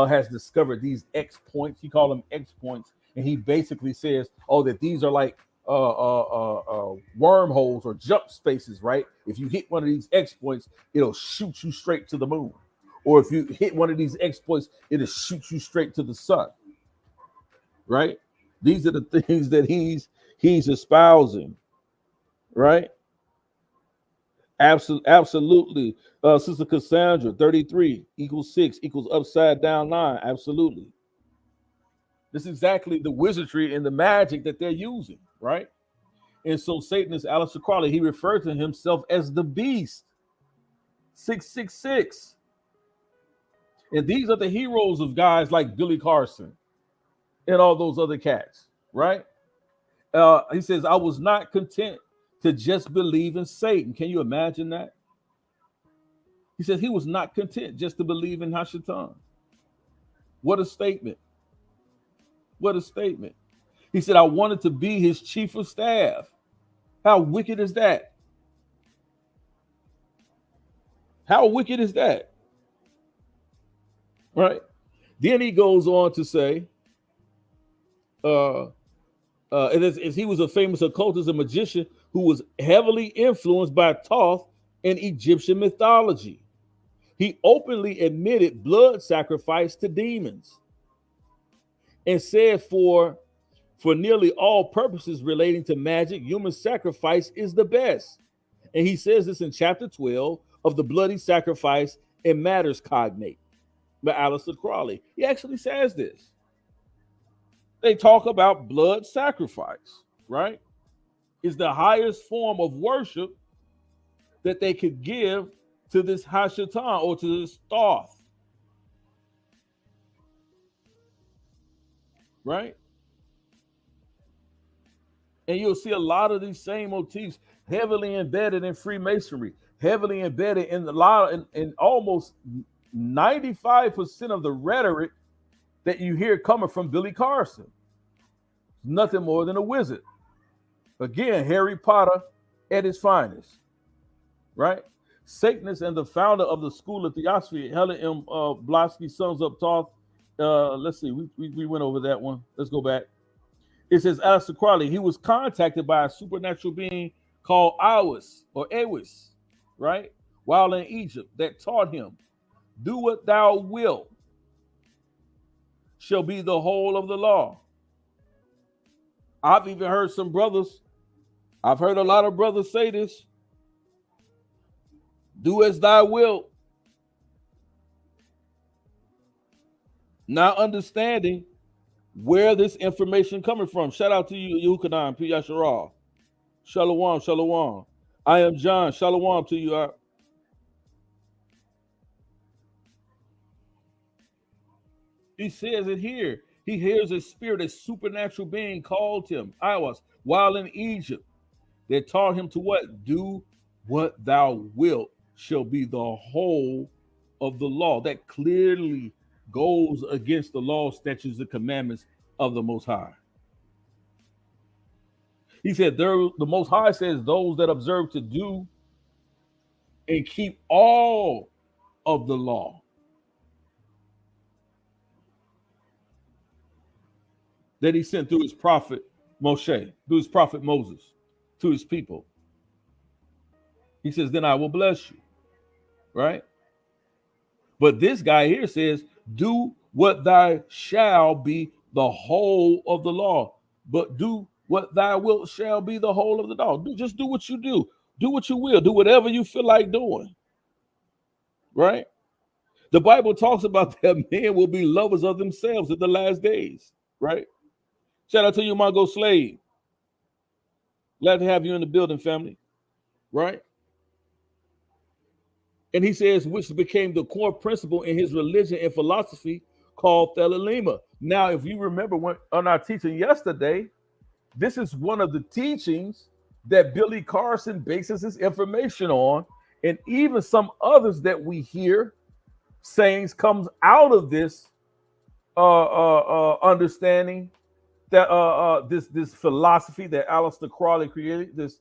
has discovered these X points. He called them X points, and he basically says, oh, that these are like wormholes or jump spaces, right? If you hit one of these X points, it'll shoot you straight to the moon. Or if you hit one of these X points, it'll shoot you straight to the sun, right? These are the things that he's espousing, right? Absolutely. Sister Cassandra, 33 equals 6 equals upside down 9. Absolutely. This is exactly the wizardry and the magic that they're using, right? And so Satanist Aleister Crowley, he referred to himself as the beast, 666. And these are the heroes of guys like Billy Carson and all those other cats, right? He says, I was not content to just believe in Satan. Can you imagine that? He says he was not content just to believe in Hashatan. What a statement. What a statement. He said, I wanted to be his chief of staff. How wicked is that? How wicked is that? Right? Then he goes on to say, as he was a famous occultist and magician who was heavily influenced by Thoth and Egyptian mythology. He openly admitted blood sacrifice to demons and said for nearly all purposes relating to magic, human sacrifice is the best. And he says this in chapter 12 of The Bloody Sacrifice and Matters Cognate by Aleister Crowley. He actually says this. They talk about blood sacrifice, right? It's the highest form of worship that they could give to this Hashatan or to this Thoth, right? And you'll see a lot of these same motifs heavily embedded in Freemasonry, heavily embedded in in almost 95% of the rhetoric that you hear coming from Billy Carson. Nothing more than a wizard. Again, Harry Potter at his finest, right? Satanist and the founder of the School of Theosophy, Helen M. Blavatsky, sums up Thoth. Let's see, we went over that one. Let's go back. It says Aleister Crowley, he was contacted by a supernatural being called Awis, right? While in Egypt, that taught him do what thou wilt shall be the whole of the law. I've even heard some brothers, I've heard a lot of brothers say this, do as thou wilt, not understanding where this information coming from. Shout out to you, Yukanan, P. Yasharah. Shalom, shalom. I am John. Shalom to you. He says it here. He hears a spirit, a supernatural being called him, Iwas, while in Egypt. They taught him to what? Do what thou wilt shall be the whole of the law. That clearly goes against the law, statutes, and commandments of the Most High. He said, the Most High says, those that observe to do and keep all of the law. That he sent through his prophet Moshe, through his prophet Moses, to his people. He says, then I will bless you. Right? But this guy here says, do what thou shall be the whole of the law. But do what thou wilt shall be the whole of the law. Just do what you do. Do what you will. Do whatever you feel like doing. Right? The Bible talks about that men will be lovers of themselves in the last days. Right? Shout out to you, Mongo Slave. Glad to have you in the building, family. Right? And he says, which became the core principle in his religion and philosophy called Thelema. Now, if you remember when on our teaching yesterday, this is one of the teachings that Billy Carson bases his information on, and even some others that we hear sayings comes out of this understanding that this philosophy that Aleister Crowley created, this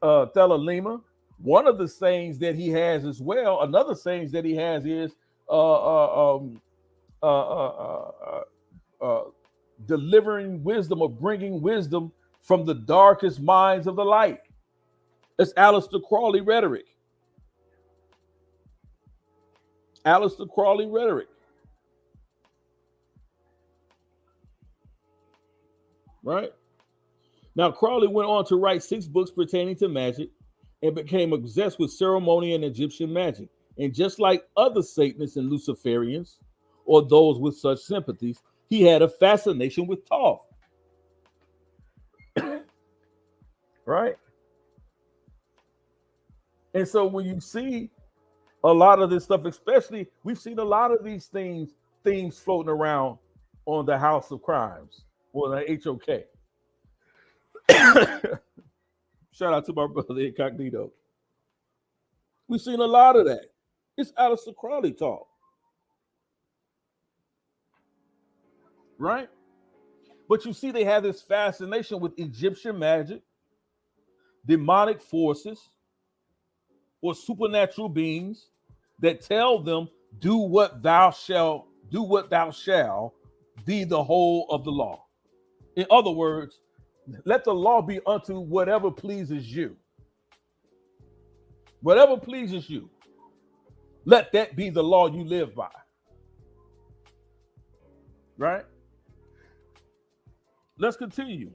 Thelema. One of the sayings that he has as well, another sayings that he has is delivering wisdom or bringing wisdom from the darkest minds of the light. It's Aleister Crowley rhetoric. Aleister Crowley rhetoric. Right? Now, Crowley went on to write 6 books pertaining to magic and became obsessed with ceremony and Egyptian magic. And just like other Satanists and Luciferians, or those with such sympathies, he had a fascination with Thoth. Right? And so when you see a lot of this stuff, especially, we've seen a lot of these themes floating around on the House of Crimes, or the HOK. Shout out to my brother Incognito. We've seen a lot of that. It's Aleister Crowley talk. Right? But you see, they have this fascination with Egyptian magic, demonic forces, or supernatural beings that tell them, do what thou shalt be the whole of the law. In other words, let the law be unto whatever pleases you. Whatever pleases you. Let that be the law you live by. Right? Let's continue.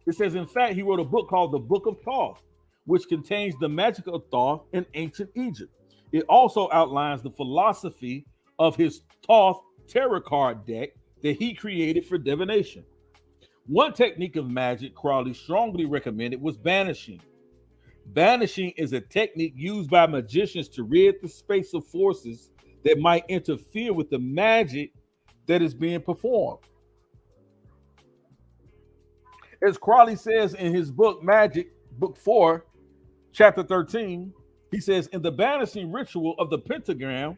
It says, in fact, he wrote a book called the Book of Thoth, which contains the magic of Thoth in ancient Egypt. It also outlines the philosophy of his Thoth tarot card deck that he created for divination. One technique of magic Crowley strongly recommended was banishing. Banishing is a technique used by magicians to rid the space of forces that might interfere with the magic that is being performed. As Crowley says in his book, Magic, Book 4, Chapter 13, he says, in the banishing ritual of the pentagram,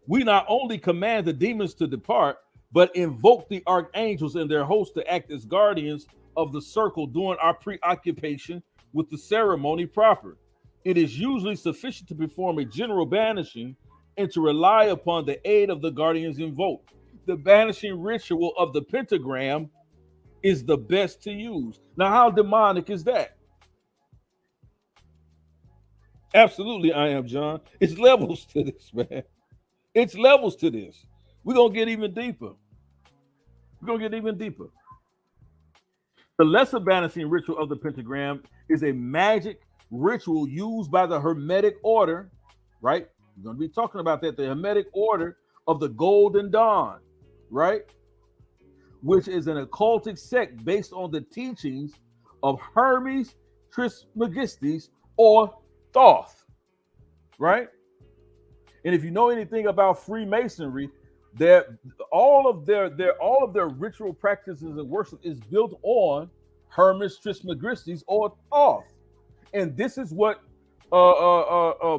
we not only command the demons to depart, but invoke the archangels and their hosts to act as guardians of the circle during our preoccupation with the ceremony proper. It is usually sufficient to perform a general banishing and to rely upon the aid of the guardians invoked. The banishing ritual of the pentagram is the best to use. Now, how demonic is that? Absolutely, I am, John. It's levels to this, man. It's levels to this. We're going to get even deeper. We're going to get even deeper. The lesser balancing ritual of the pentagram is a magic ritual used by the Hermetic order, right? We're going to be talking about that. The Hermetic order of the Golden Dawn, right? Which is an occultic sect based on the teachings of Hermes Trismegistus or Thoth, right? And if you know anything about Freemasonry, all of their ritual practices and worship is built on Hermes Trismegistus or Thoth, and this is what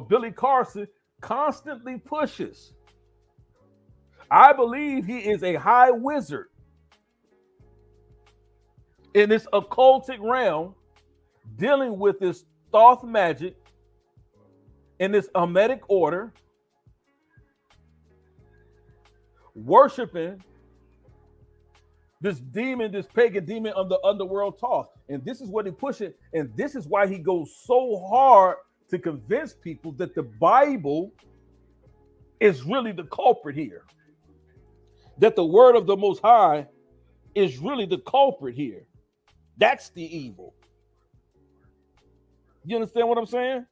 Billy Carson constantly pushes. I believe he is a high wizard in this occultic realm, dealing with this Thoth magic in this Hermetic order, worshiping this demon, this pagan demon of the underworld Thoth. And this is what he pushes. And this is why he goes so hard to convince people that the Bible is really the culprit here. That the word of the Most High is really the culprit here. That's the evil. You understand what I'm saying?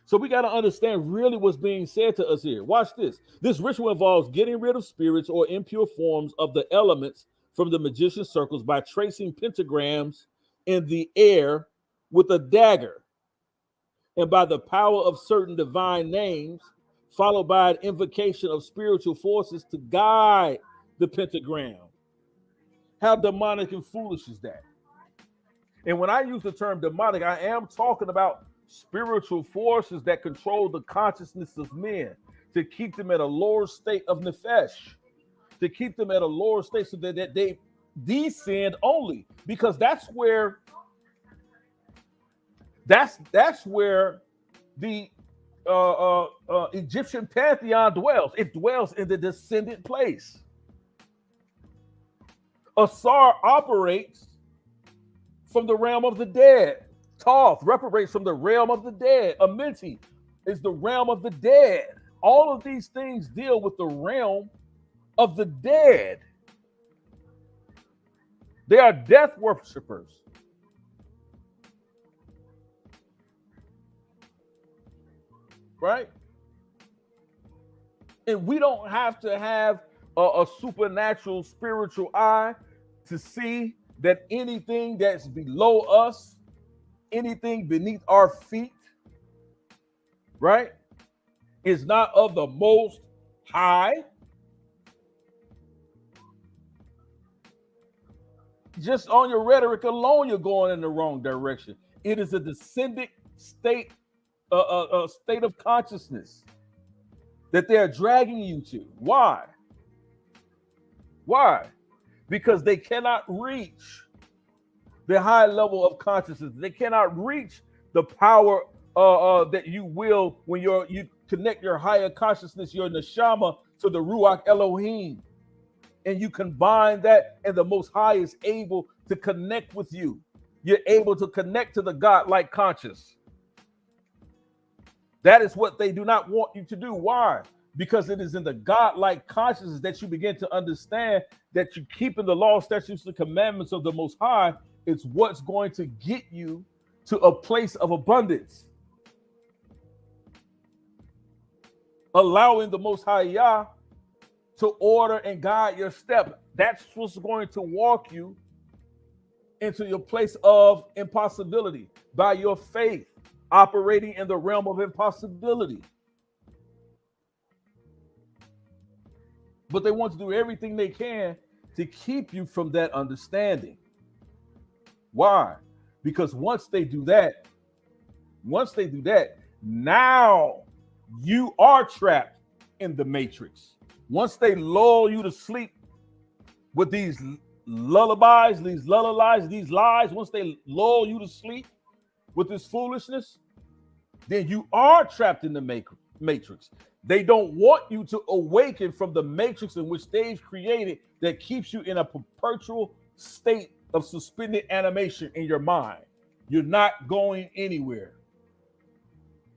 So we got to understand really what's being said to us here. Watch this. This ritual involves getting rid of spirits or impure forms of the elements from the magician circles by tracing pentagrams in the air with a dagger, and by the power of certain divine names, followed by an invocation of spiritual forces to guide the pentagram. How demonic and foolish is that? And when I use the term demonic, I am talking about spiritual forces that control the consciousness of men to keep them at a lower state of nefesh, to keep them at a lower state so that they descend only, because that's where the Egyptian pantheon dwells. It dwells in the descendant place. Asar operates from the realm of the dead. Thoth reparates from the realm of the dead. Amenti is the realm of the dead. All of these things deal with the realm of the dead. They are death worshipers. Right? And we don't have to have a supernatural spiritual eye to see that anything that's below us, anything beneath our feet, right, is not of the Most High. Just on your rhetoric alone, you're going in the wrong direction. It is a descendant state, state of consciousness that they're dragging you to. Why? Why? Because they cannot reach the high level of consciousness. They cannot reach the power that you will when you connect your higher consciousness, your neshama, to the Ruach Elohim. And you combine that, and the Most High is able to connect with you. You're able to connect to the God-like conscious. That is what they do not want you to do. Why? Because it is in the God-like consciousness that you begin to understand that you keeping the law, statutes, and commandments of the Most High is what's going to get you to a place of abundance. Allowing the Most High Yah to order and guide your step. That's what's going to walk you into your place of impossibility by your faith, operating in the realm of impossibility. But they want to do everything they can to keep you from that understanding. Why? Because once they do that, now you are trapped in the matrix. Once they lull you to sleep with these lullabies, these lies, once they lull you to sleep with this foolishness, then you are trapped in the matrix. They don't want you to awaken from the matrix in which they've created that keeps you in a perpetual state of suspended animation in your mind. You're not going anywhere.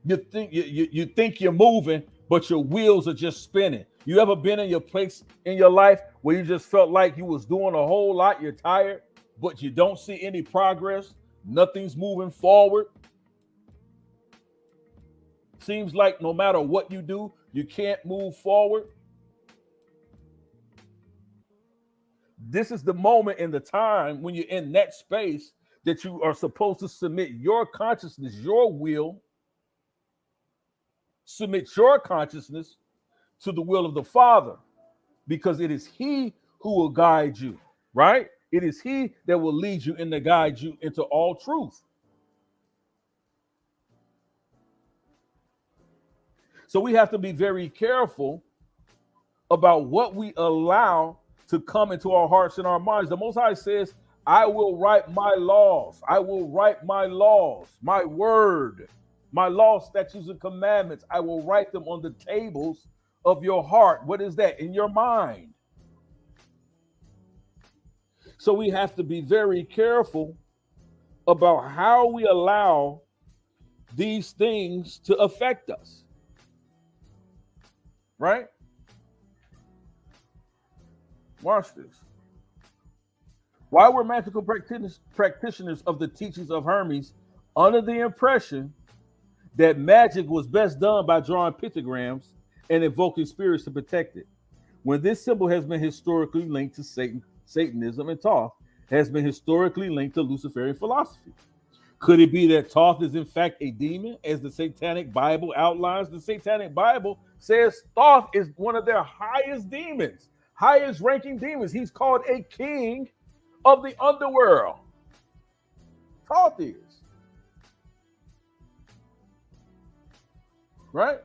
You think you're moving, but your wheels are just spinning. You ever been in your place in your life where you just felt like you was doing a whole lot, you're tired, but you don't see any progress, nothing's moving forward? Seems like no matter what you do, you can't move forward. This is the moment in the time when you're in that space that you are supposed to submit your consciousness, your will, submit your consciousness to the will of the Father, because it is He who will guide you, right? It is He that will lead you and to guide you into all truth. So we have to be very careful about what we allow to come into our hearts and our minds. The Most High says, I will write my laws. I will write my laws, my word, my laws, statutes, and commandments. I will write them on the tables of your heart. What is that? In your mind. So we have to be very careful about how we allow these things to affect us. Right? Watch this. Why were magical practitioners of the teachings of Hermes under the impression that magic was best done by drawing pictograms and invoking spirits to protect it, when this symbol has been historically linked to Satanism, and Thoth has been historically linked to Luciferian philosophy? Could it be that Thoth is in fact a demon, as the Satanic Bible outlines? The Satanic Bible says Thoth is one of their highest demons, highest ranking demons. He's called a king of the underworld. Thoth is. Right?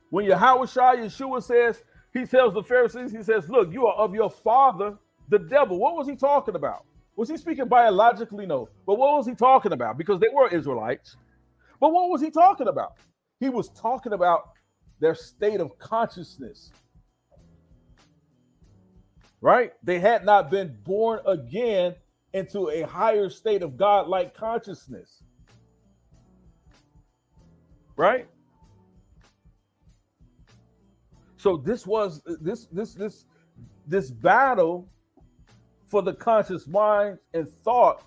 When Yeshua says, he tells the Pharisees, he says, look, you are of your father, the devil. What was he talking about? Was he speaking biologically? No. But what was he talking about? Because they were Israelites. But what was he talking about? He was talking about their state of consciousness. Right? They had not been born again into a higher state of God-like consciousness. Right? So this was this battle for the conscious mind and thought,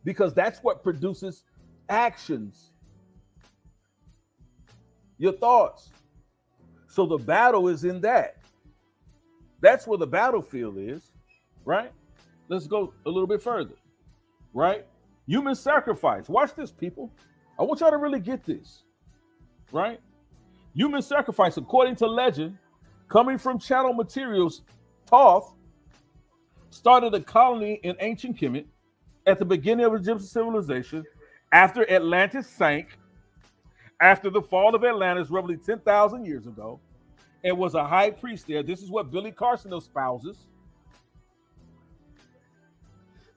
because that's what produces actions. Your thoughts. So the battle is in that. That's where the battlefield is, right? Let's go a little bit further, right? Human sacrifice. Watch this, people. I want y'all to really get this, right? Human sacrifice, according to legend, coming from channel materials, Thoth started a colony in ancient Kemet at the beginning of Egyptian civilization, after Atlantis sank, after the fall of Atlantis roughly 10,000 years ago, and was a high priest there. This is what Billy Carson espouses.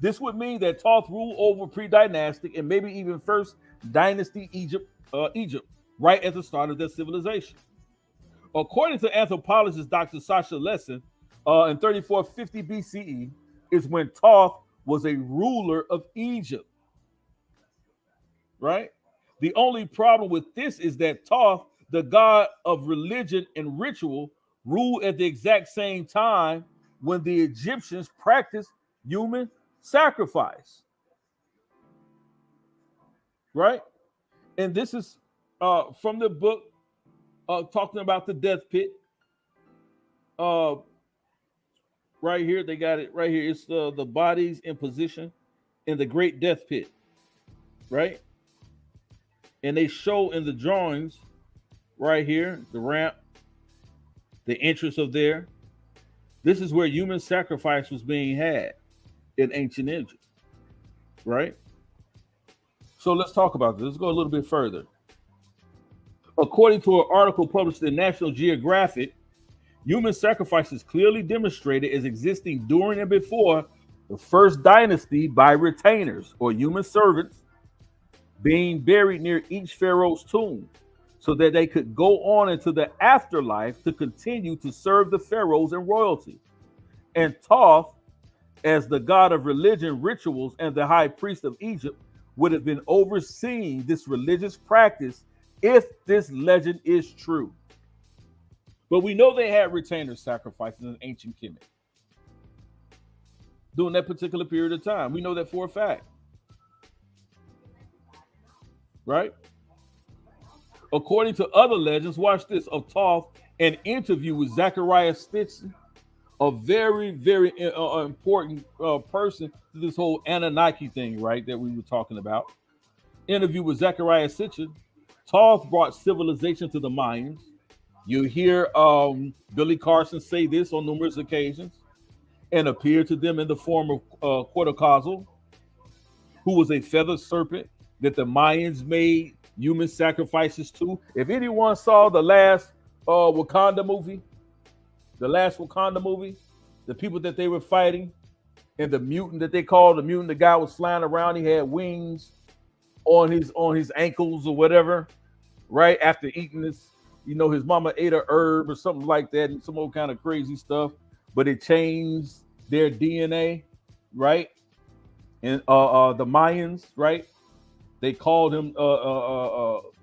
This would mean that Thoth ruled over pre-dynastic and maybe even first dynasty Egypt, right at the start of their civilization. According to anthropologist Dr. Sasha Lesson, in 3450 BCE is when Thoth was a ruler of Egypt. Right? The only problem with this is that Thoth, the god of religion and ritual, ruled at the exact same time when the Egyptians practiced human sacrifice. Right? And this is from the book talking about the death pit. Right here, they got it right here. It's the bodies in position in the great death pit. Right? And they show in the drawings right here, the ramp, the entrance of there. This is where human sacrifice was being had in ancient Egypt, right? So let's talk about this. Let's go a little bit further. According to an article published in National Geographic, human sacrifice is clearly demonstrated as existing during and before the first dynasty by retainers or human servants being buried near each pharaoh's tomb, so that they could go on into the afterlife to continue to serve the pharaohs and royalty. And Thoth, as the god of religion, rituals, and the high priest of Egypt, would have been overseeing this religious practice if this legend is true. But we know they had retainer sacrifices in ancient Kemet during that particular period of time. We know that for a fact. Right? According to other legends, watch this, of Thoth, an interview with Zechariah Stitson, a very, very important person to this whole Anunnaki thing, right, that we were talking about. Interview with Zechariah Sitchin. Thoth brought civilization to the Mayans. You hear Billy Carson say this on numerous occasions, and appear to them in the form of Quetzalcoatl, who was a feathered serpent that the Mayans made human sacrifices to. If anyone saw the last Wakanda movie, the people that they were fighting, and the mutant that they called the mutant, the guy was flying around, he had wings on his ankles or whatever, right? After eating this, his mama ate a herb or something like that, and some old kind of crazy stuff, but it changed their DNA, right? And the Mayans, right? They called him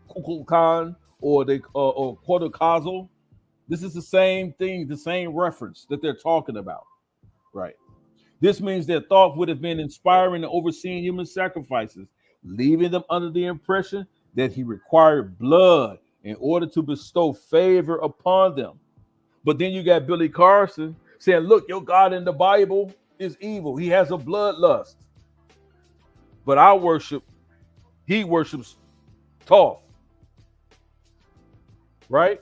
Kukulkan or Quetzalcoatl. This is the same thing, the same reference that they're talking about, right? This means that Thoth would have been inspiring and overseeing human sacrifices, leaving them under the impression that he required blood in order to bestow favor upon them. But then you got Billy Carson saying, look, your God in the Bible is evil. He has a bloodlust. But he worships Thoth, right?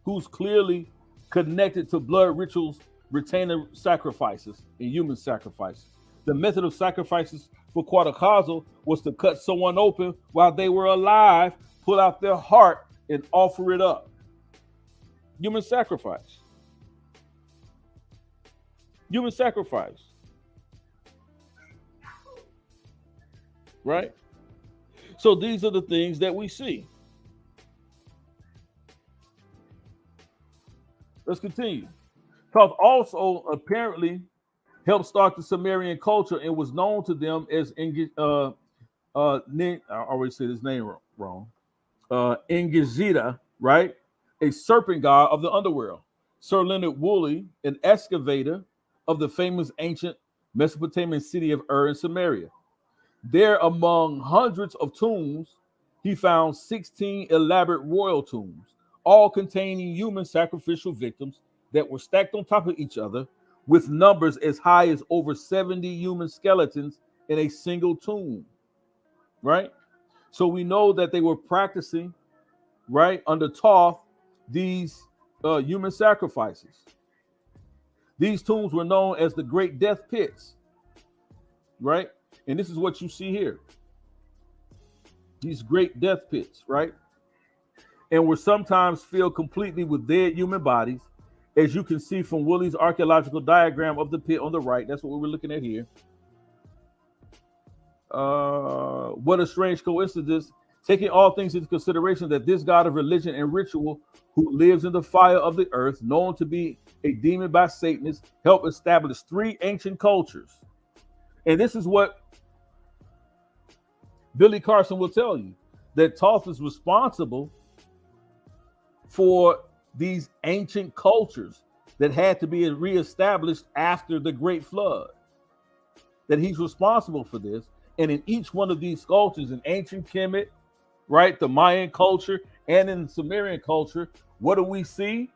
Who's clearly connected to blood rituals, retainer sacrifices, and human sacrifices. The method of sacrifices for Quetzalcoatl was to cut someone open while they were alive, pull out their heart, and offer it up. Human sacrifice. Human sacrifice. Right? So these are the things that we see. Let's continue. Thoth also apparently helped start the Sumerian culture and was known to them as I always say this name wrong. Ingizita, right? A serpent god of the underworld. Sir Leonard Woolley, an excavator of the famous ancient Mesopotamian city of Ur in Samaria. There, among hundreds of tombs, he found 16 elaborate royal tombs, all containing human sacrificial victims that were stacked on top of each other, with numbers as high as over 70 human skeletons in a single tomb, right? So we know that they were practicing, right, under Thoth, these human sacrifices. These tombs were known as the Great Death Pits, right? And this is what you see here. These great death pits, right? And were sometimes filled completely with dead human bodies, as you can see from Woolley's archaeological diagram of the pit on the right. That's what we're looking at here. What a strange coincidence, taking all things into consideration, that this god of religion and ritual, who lives in the fire of the earth, known to be a demon by Satanists, helped establish 3 ancient cultures. And this is what Billy Carson will tell you, that Thoth is responsible for these ancient cultures that had to be reestablished after the Great Flood. That he's responsible for this. And in each one of these cultures, in ancient Kemet, right, the Mayan culture, and in the Sumerian culture, what do we see?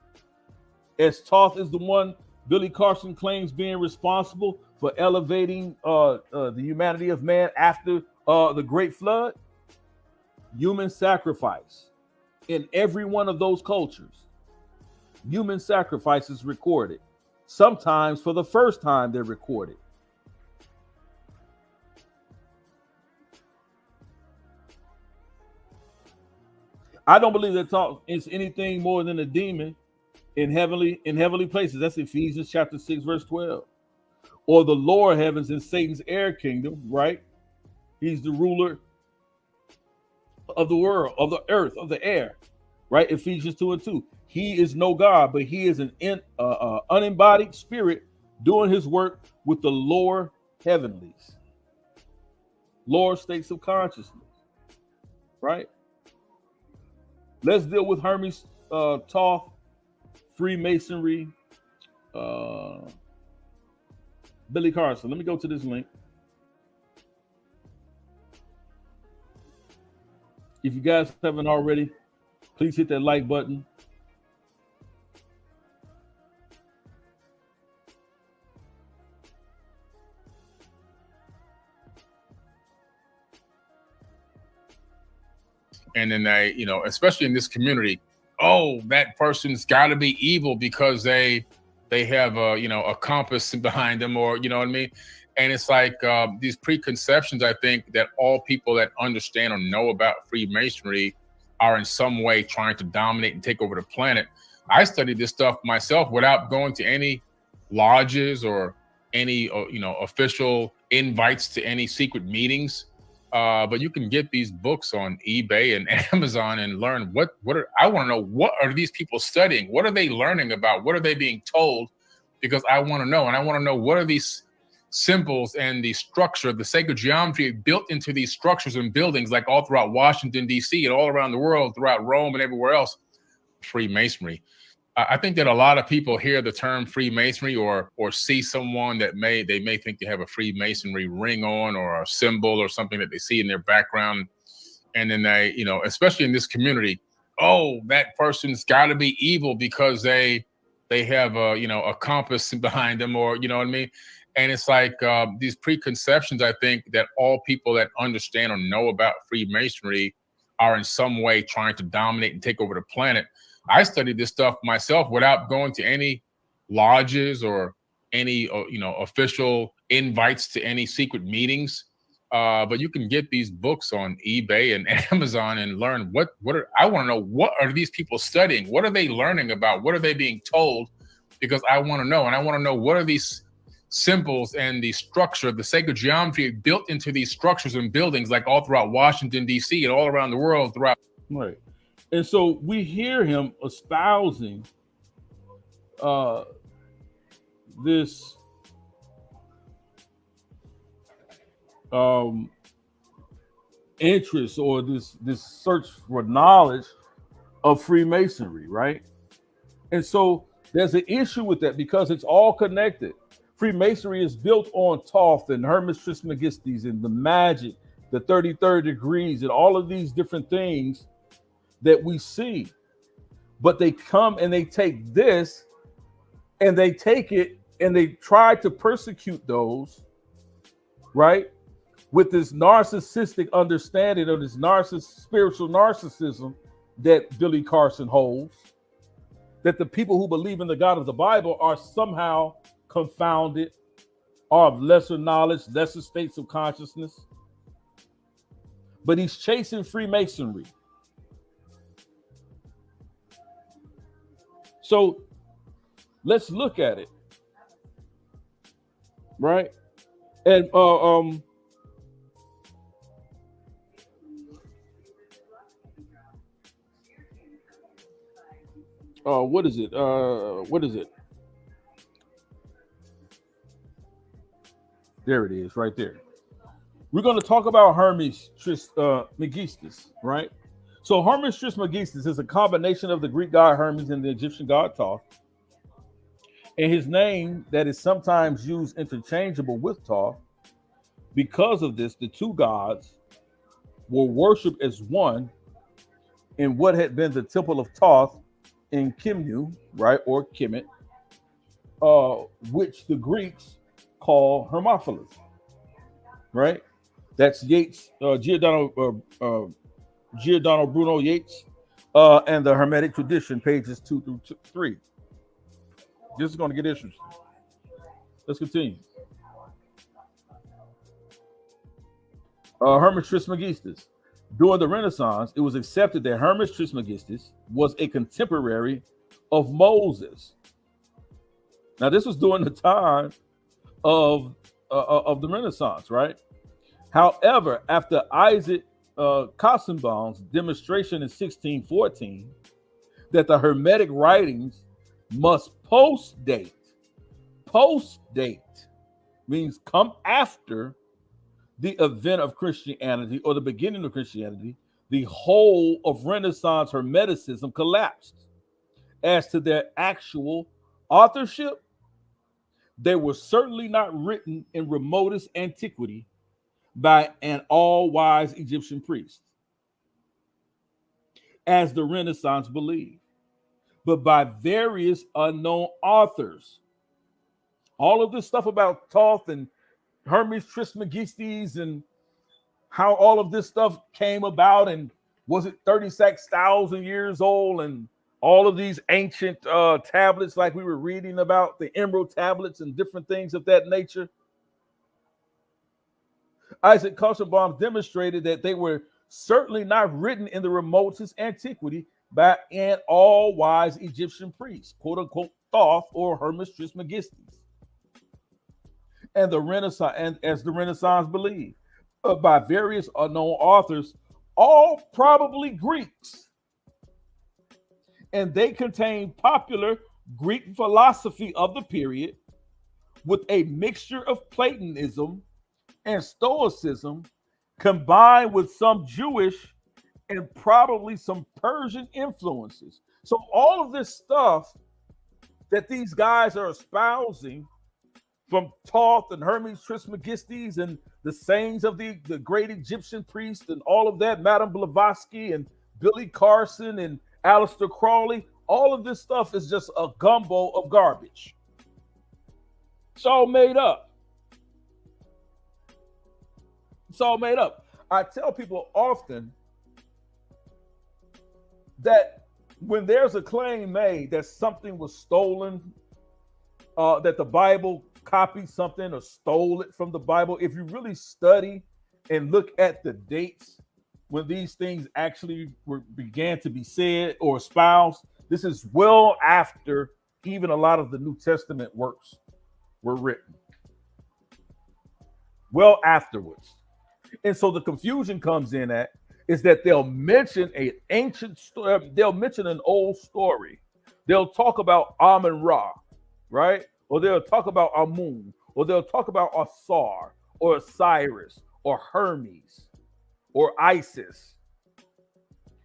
As Thoth is the one Billy Carson claims being responsible for elevating the humanity of man after the Great Flood, human sacrifice. In every one of those cultures, human sacrifice is recorded. Sometimes for the first time they're recorded. I don't believe that Thoth is anything more than a demon in heavenly places. That's Ephesians chapter 6, verse 12. Or the lower heavens in Satan's air kingdom, right? He's the ruler of the world, of the earth, of the air, right? Ephesians 2 and 2. He is no God, but he is an unembodied spirit doing his work with the lower heavenlies. lower states of consciousness, right? Let's deal with Hermes, Thoth, Freemasonry, Billy Carson. Let me go to this link. If you guys haven't already, please hit that like button. And then they, especially in this community, oh, that person's got to be evil because they have a compass behind them, or you know what I mean. And it's like these preconceptions, I think, that all people that understand or know about Freemasonry are in some way trying to dominate and take over the planet. I studied this stuff myself without going to any lodges or any official invites to any secret meetings. But you can get these books on eBay and Amazon and learn I want to know, what are these people studying? What are they learning about? What are they being told? Because I want to know, and I want to know, what are these symbols and the structure, the sacred geometry built into these structures and buildings, like all throughout Washington, D.C. and all around the world, throughout Rome and everywhere else. Freemasonry. I think that a lot of people hear the term Freemasonry or see someone that they may think they have a Freemasonry ring on or a symbol or something that they see in their background. And then they, especially in this community, oh, that person's got to be evil because they have a compass behind them, or you know what I mean. And it's like these preconceptions, I think, that all people that understand or know about Freemasonry are in some way trying to dominate and take over the planet. I studied this stuff myself without going to any lodges or any official invites to any secret meetings. But you can get these books on eBay and Amazon and learn I want to know, what are these people studying? What are they learning about? What are they being told? Because I want to know, and I want to know, what are these symbols and the structure, the sacred geometry built into these structures and buildings, like all throughout Washington, D.C. and all around the world throughout. Right. And so we hear him espousing this interest, or this search for knowledge of Freemasonry, right? And so there's an issue with that because it's all connected. Freemasonry is built on Thoth and Hermes Trismegistus and the magic, the 33rd degrees, and all of these different things that we see. But they come and they take this and they take it and they try to persecute those, right, with this narcissistic understanding of this spiritual narcissism that Billy Carson holds, that the people who believe in the God of the Bible are somehow confounded, are of lesser knowledge, lesser states of consciousness. But he's chasing Freemasonry. So let's look at it, right? And what is it? What is it? There it is, right there. We're going to talk about Hermes Trismegistus, right? So Hermes Trismegistus is a combination of the Greek god Hermes and the Egyptian god Thoth. And his name that is sometimes used interchangeable with Thoth. Because of this, the two gods were worshipped as one in what had been the temple of Thoth in Kimnu, right, or Kemet, which the Greeks call Hermopolis, right? That's Yeats, Giordano Bruno Yeats, and the Hermetic Tradition, pages 2 through 3. This is going to get interesting. Let's continue. Hermes Trismegistus. During the Renaissance, it was accepted that Hermes Trismegistus was a contemporary of Moses. Now, this was during the time of the Renaissance, right? However, after Isaac Kassenbaum's demonstration in 1614 that the Hermetic writings must post-date means come after the event of Christianity or the beginning of Christianity, the whole of Renaissance Hermeticism collapsed. As to their actual authorship, they were certainly not written in remotest antiquity by an all-wise Egyptian priest, as the Renaissance believed, but by various unknown authors. All of this stuff about Thoth and Hermes Trismegistus and how all of this stuff came about, and was it 36,000 years old, and all of these ancient tablets like we were reading about, the emerald tablets and different things of that nature. Isaac Kashenbaum demonstrated that they were certainly not written in the remotest antiquity by an all-wise Egyptian priest, quote unquote Thoth or Hermes Trismegistus, and the Renaissance, and as the Renaissance believed, by various unknown authors, all probably Greeks, and they contain popular Greek philosophy of the period with a mixture of Platonism and Stoicism combined with some Jewish and probably some Persian influences. So all of this stuff that these guys are espousing from Thoth and Hermes Trismegistus and the sayings of the great Egyptian priest and all of that, Madame Blavatsky and Billy Carson and Aleister Crowley, all of this stuff is just a gumbo of garbage. It's all made up. It's all made up. I tell people often that when there's a claim made that something was stolen, that the Bible copied something or stole it from the Bible, if you really study and look at the dates when these things actually began to be said or espoused, this is well after even a lot of the New Testament works were written. Well afterwards. And so the confusion comes in at is that they'll mention an ancient story, they'll mention an old story. They'll talk about Amun-Ra, right? Or they'll talk about Amun, or they'll talk about Asar, or Osiris, or Hermes, or Isis.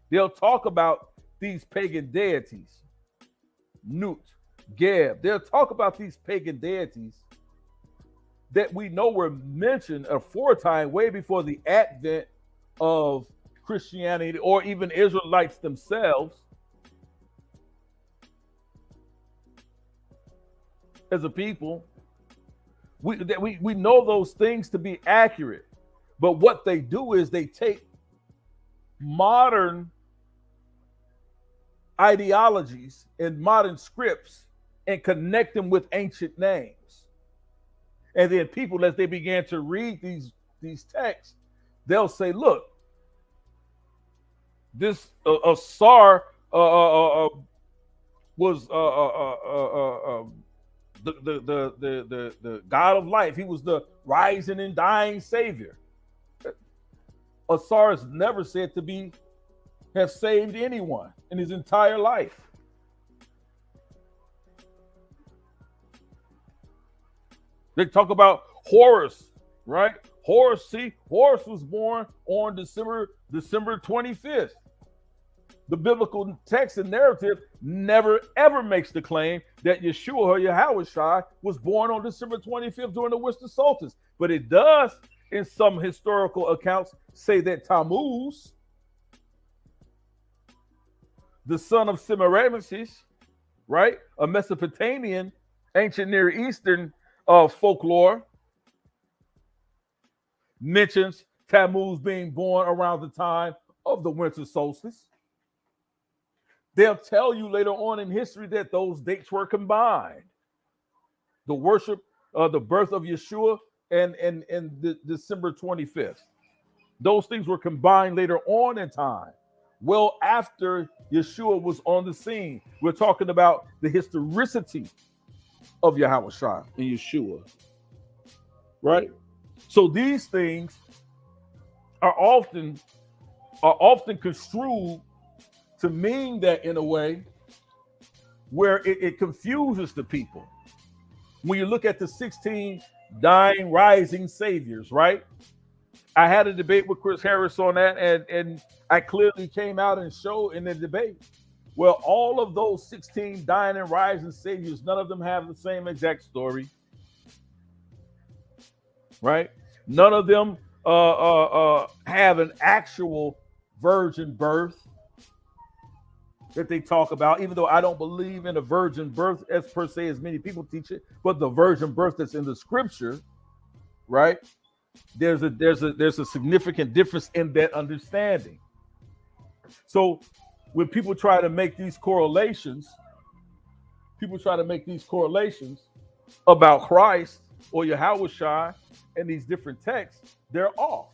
They'll talk about these pagan deities, Nut, Geb. They'll talk about these pagan deities that we know were mentioned aforetime way before the advent of Christianity or even Israelites themselves. As a people, we know those things to be accurate, but what they do is they take modern ideologies and modern scripts and connect them with ancient names. And then people, as they began to read these texts, they'll say, look, this Asar was the God of life. He was the rising and dying savior. Asar is never said to have saved anyone in his entire life. They talk about Horus, right? Horus was born on December 25th. The biblical text and narrative never ever makes the claim that Yeshua or Yahushua was born on December 25th during the winter solstice. But it does, in some historical accounts, say that Tammuz, the son of Semiramis, right, a Mesopotamian, ancient Near Eastern folklore, mentions Tammuz being born around the time of the winter solstice. They'll tell you later on in history that those dates were combined. The worship, the birth of Yeshua and the December 25th. Those things were combined later on in time, well after Yeshua was on the scene. We're talking about the historicity of Yahushua and Yeshua, right? So these things are often construed to mean that in a way where it confuses the people. When you look at the 16 dying, rising saviors, right? I had a debate with Chris Harris on that, and I clearly came out and showed in the debate. Well, all of those 16 dying and rising saviors, none of them have the same exact story, right? None of them have an actual virgin birth that they talk about, even though I don't believe in a virgin birth as per se as many people teach it, but the virgin birth that's in the scripture, right? There's a significant difference in that understanding. So when people try to make these correlations, about Christ or Yahushua and these different texts, they're off.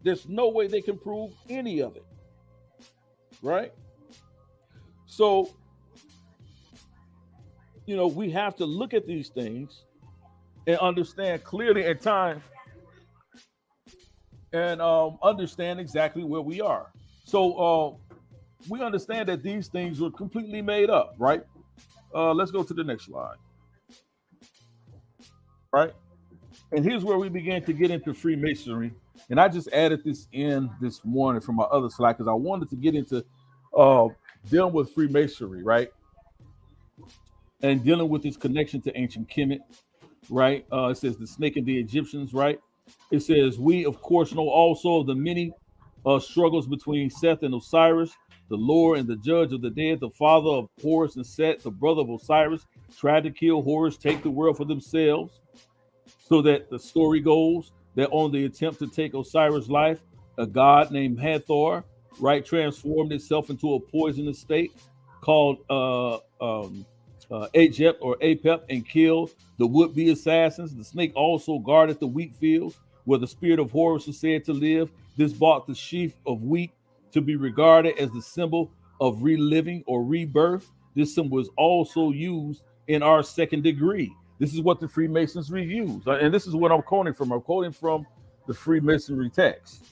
There's no way they can prove any of it, right? So, we have to look at these things and understand clearly in time and understand exactly where we are. So we understand that these things were completely made up, right? Let's go to the next slide, right? And here's where we begin to get into Freemasonry. And I just added this in this morning from my other slide because I wanted to get into dealing with Freemasonry, right? And dealing with its connection to ancient Kemet, right? It says the snake and the Egyptians, right? It says, we, of course, know also of the many struggles between Seth and Osiris, the Lord and the judge of the dead, the father of Horus and Set, the brother of Osiris, tried to kill Horus, take the world for themselves. So that the story goes that on the attempt to take Osiris' life, a god named Hathor, right, transformed itself into a poisonous state called Ajep or Apep and killed the would-be assassins. The snake also guarded the wheat fields where the spirit of Horus is said to live. This brought the sheaf of wheat to be regarded as the symbol of reliving or rebirth. This symbol is also used in our second degree. This is what the Freemasons use. And this is what I'm quoting from. I'm quoting from the Freemasonry text.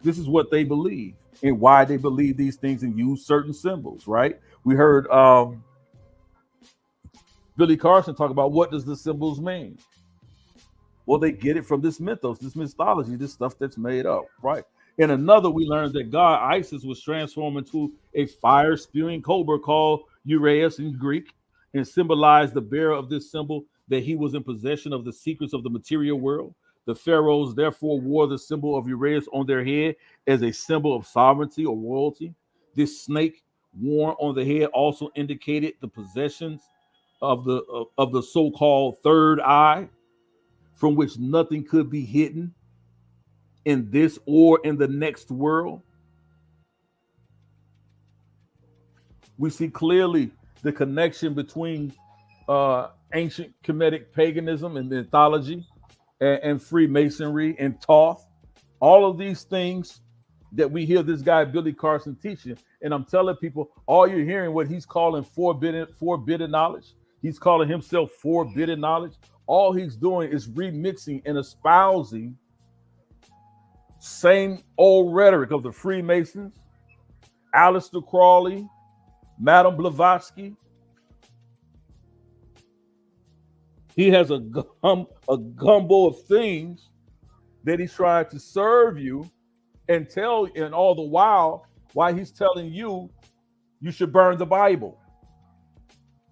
This is what they believe and why they believe these things and use certain symbols, right? We heard Billy Carson talk about what does the symbols mean? Well, they get it from this mythos, this mythology, this stuff that's made up, right? In another, we learned that god Isis was transformed into a fire-spewing cobra called Yarah in Greek, and symbolized the bearer of this symbol that he was in possession of the secrets of the material world. The pharaohs therefore wore the symbol of Uraeus on their head as a symbol of sovereignty or royalty. This snake worn on the head also indicated the possessions of the so-called third eye, from which nothing could be hidden in this or in the next world. We see clearly the connection between ancient Kemetic paganism and mythology and Freemasonry and Thoth. All of these things that we hear this guy Billy Carson teaching, and I'm telling people, all you're hearing what he's calling forbidden knowledge. He's calling himself forbidden knowledge. All he's doing is remixing and espousing same old rhetoric of the Freemasons, Aleister Crowley, Madame Blavatsky. He has a gumbo of things that he's trying to serve you and tell, and all the while, why he's telling you you should burn the Bible.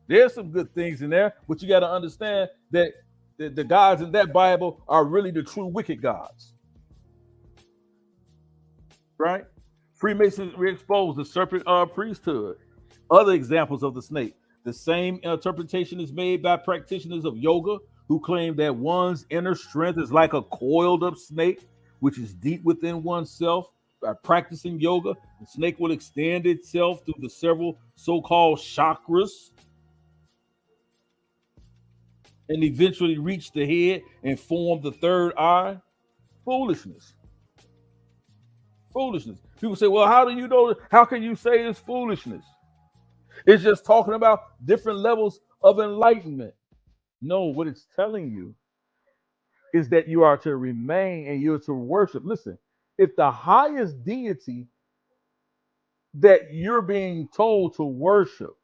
There's some good things in there, but you got to understand that the gods in that Bible are really the true wicked gods. Right? Freemasons re-expose the serpent priesthood. Other examples of the snake. The same interpretation is made by practitioners of yoga who claim that one's inner strength is like a coiled up snake, which is deep within oneself. By practicing yoga, the snake will extend itself through the several so-called chakras and eventually reach the head and form the third eye. Foolishness. Foolishness. People say, well, how do you know? How can you say it's foolishness? It's just talking about different levels of enlightenment. No, what it's telling you is that you are to remain and you're to worship. Listen, if the highest deity that you're being told to worship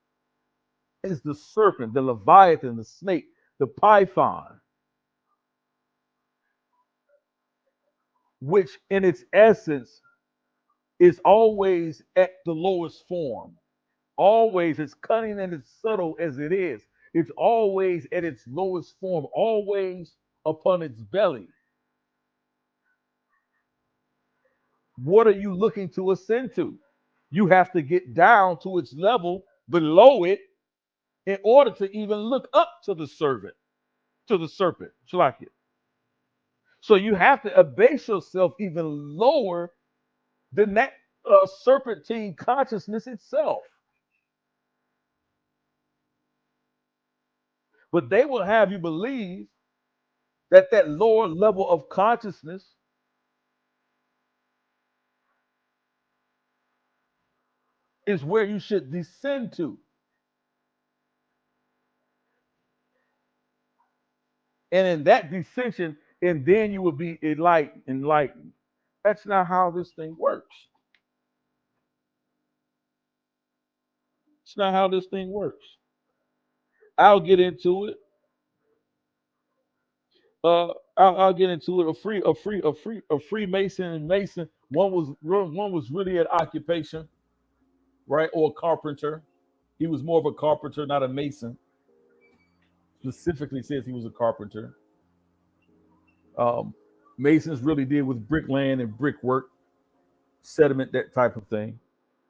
is the serpent, the Leviathan, the snake, the python, which in its essence is always at the lowest form. Always, as cunning and as subtle as it is, it's always at its lowest form, always upon its belly. What are you looking to ascend to? You have to get down to its level below it in order to even look up to the serpent, Shalak. So you have to abase yourself even lower than that serpentine consciousness itself. But they will have you believe that that lower level of consciousness is where you should descend to. And in that descension, and then you will be enlightened. That's not how this thing works. It's not how this thing works. I'll get into it. I'll get into it. A Freemason and Mason. One was really an occupation, right, or a carpenter. He was more of a carpenter, not a mason. Specifically says he was a carpenter. Um, Masons really did with bricklaying and brickwork, sediment, that type of thing.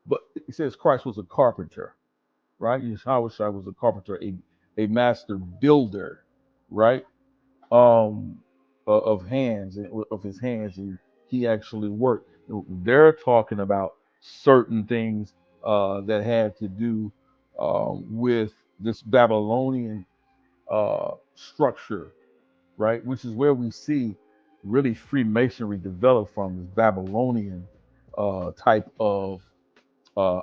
But it says Christ was a carpenter, right? Yeshua was a carpenter, a master builder, right? Of hands, of his hands, and he actually worked. They're talking about certain things that had to do with this Babylonian structure, right? Which is where we see really Freemasonry develop from, this Babylonian type of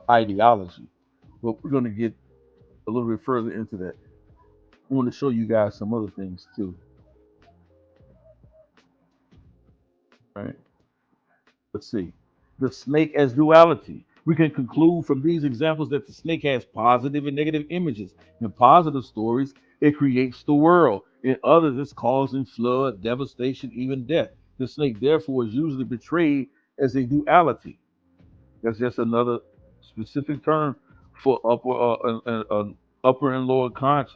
ideology. But we're going to get a little bit further into that. I want to show you guys some other things too, right? Let's see. The snake as duality. We can conclude from these examples that the snake has positive and negative images. In positive stories, it creates the world. In others, it's causing flood, devastation, even death. The snake, therefore, is usually portrayed as a duality. That's just another specific term for upper and lower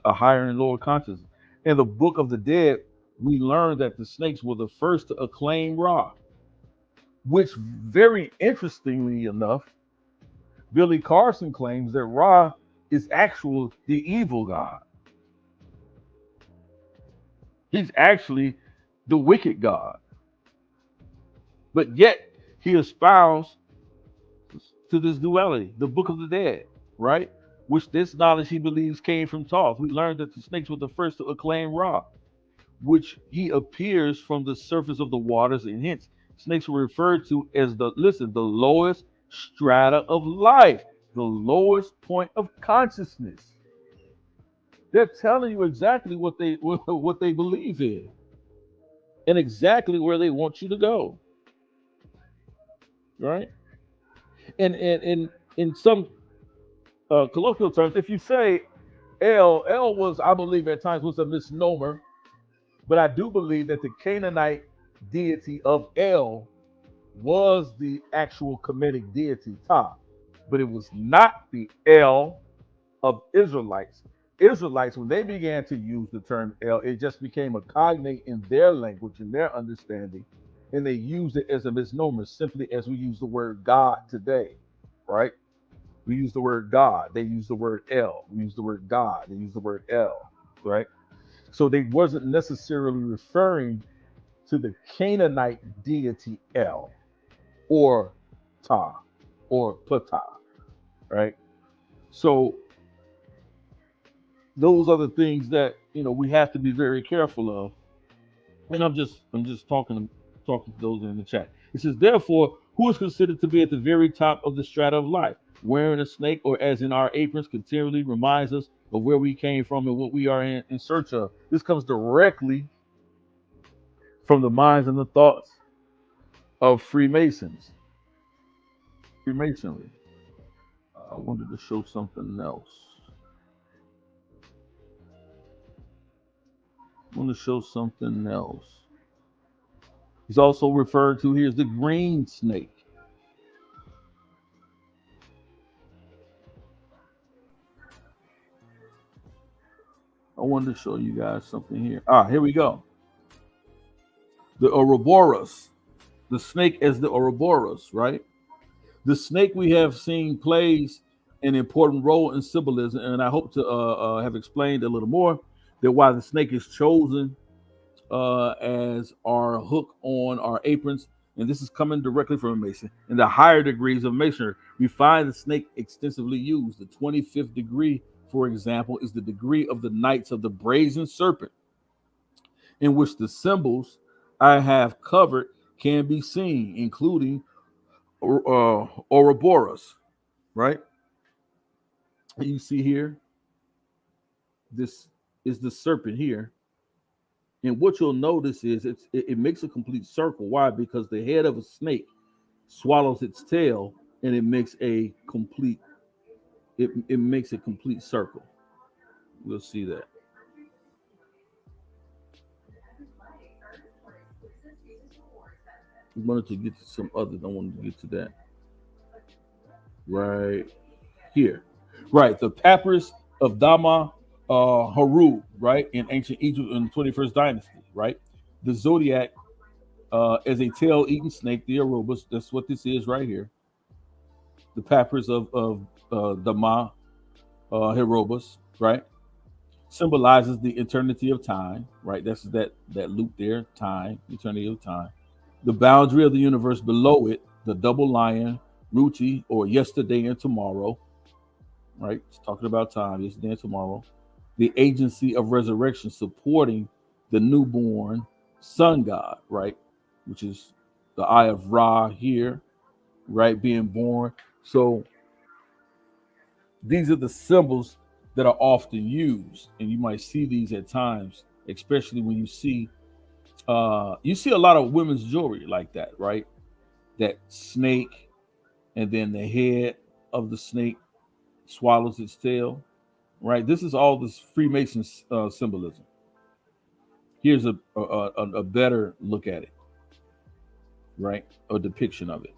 a higher and lower consciousness. In the Book of the Dead, we learn that the snakes were the first to acclaim Ra, which, very interestingly enough, Billy Carson claims that Ra is actual the evil god. He's actually the wicked god. But yet he espoused to this duality, the Book of the Dead, right? Which this knowledge he believes came from Thoth. We learned that the snakes were the first to acclaim Ra, which he appears from the surface of the waters, and hence snakes were referred to as the lowest strata of life, the lowest point of consciousness. They're telling you exactly what they believe in and exactly where they want you to go, right? And in some colloquial terms, if you say El was, I believe at times was a misnomer, but I do believe that the Canaanite deity of El was the actual Kemetic deity Ta, but it was not the El of Israelites. Israelites, when they began to use the term El, it just became a cognate in their language, in their understanding, and they used it as a misnomer, simply as we use the word God today, right? We use the word God. They use the word El. We use the word God. They use the word El, right? So they wasn't necessarily referring to the Canaanite deity El or Ta or Ptah, right? So those are the things that we have to be very careful of. And I'm just talking to those in the chat. It says, therefore, who is considered to be at the very top of the strata of life? Wearing a snake, or as in our aprons, continually reminds us of where we came from and what we are in search of. This comes directly from the minds and the thoughts of Freemasonry. I wanted to show something else. I want to show something else. He's also referred to here as the green snake. I wanted to show you guys something here. Here we go. The Ouroboros, the snake as the Ouroboros, right? The snake we have seen plays an important role in symbolism, and I hope to have explained a little more that why the snake is chosen as our hook on our aprons. And this is coming directly from a mason. In the higher degrees of masonry, we find the snake extensively used. The 25th degree, for example, is the degree of the Knights of the Brazen Serpent, in which the symbols I have covered can be seen, including Ouroboros, right? You see here, this is the serpent here. And what you'll notice is it makes a complete circle. Why? Because the head of a snake swallows its tail, and it makes a complete circle. We'll see that. I wanted to get to some others. I wanted to get to that right here. Right, the papyrus of Dama Haru, right, in ancient Egypt in the 21st dynasty, right? The zodiac as a tail-eating snake, the Arubas. That's what this is right here. The papyrus of Dama Herobus, right, symbolizes the eternity of time, right? That's that loop there, time, eternity of time. The boundary of the universe below it, the double lion, Ruti, or yesterday and tomorrow, right? It's talking about time, yesterday and tomorrow. The agency of resurrection supporting the newborn sun god, right? Which is the eye of Ra here, right? Being born. So these are the symbols that are often used, and you might see these at times, especially when you see a lot of women's jewelry like that, right? That snake, and then the head of the snake swallows its tail, right? This is all this Freemason symbolism. Here's a better look at it, right? A depiction of it.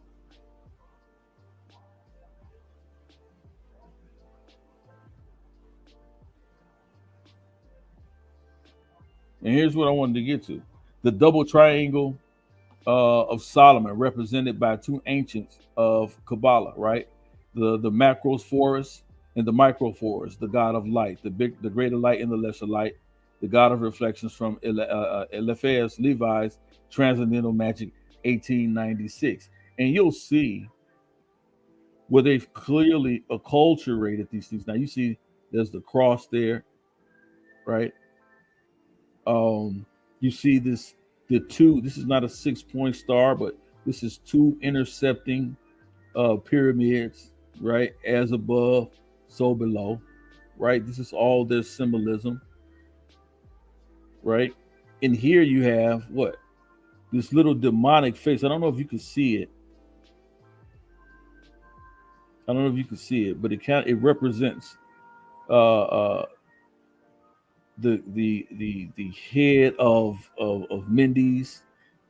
And here's what I wanted to get to. The double triangle of Solomon, represented by two ancients of Kabbalah, right? The macros forest and the micro forest, the god of light, the greater light and the lesser light, the god of reflections from Eliphaz Levi's Transcendental Magic 1896. And you'll see where they've clearly acculturated these things. Now you see there's the cross there, right? You see this this is not a 6-point star, but this is two intercepting pyramids, right? As above, so below, right? This is all their symbolism, right? And here you have what? This little demonic face. I don't know if you can see it. I don't know if you can see it, but it represents the head of Mendes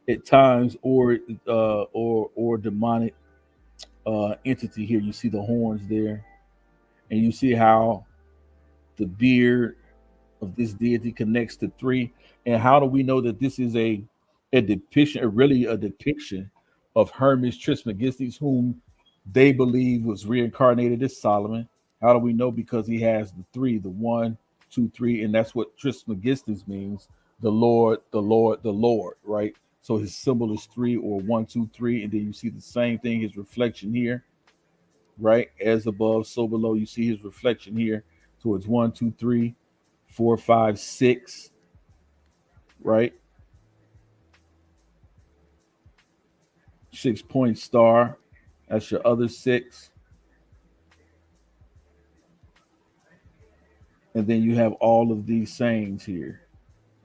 at times, or demonic entity. Here you see the horns there, and you see how the beard of this deity connects to 3. And how do we know that this is a depiction, really a depiction of Hermes Trismegistus, whom they believe was reincarnated as Solomon? How do we know? Because he has the 3, the 1, 2, 3, and that's what Trismegistus means. The Lord, the Lord, the Lord, right? So his symbol is 3, or 1, 2, 3, and then you see the same thing, his reflection here, right? As above, so below. You see his reflection here. So it's 1, 2, 3, 4, 5, 6, right? 6-point star. That's your other 6. And then you have all of these sayings here.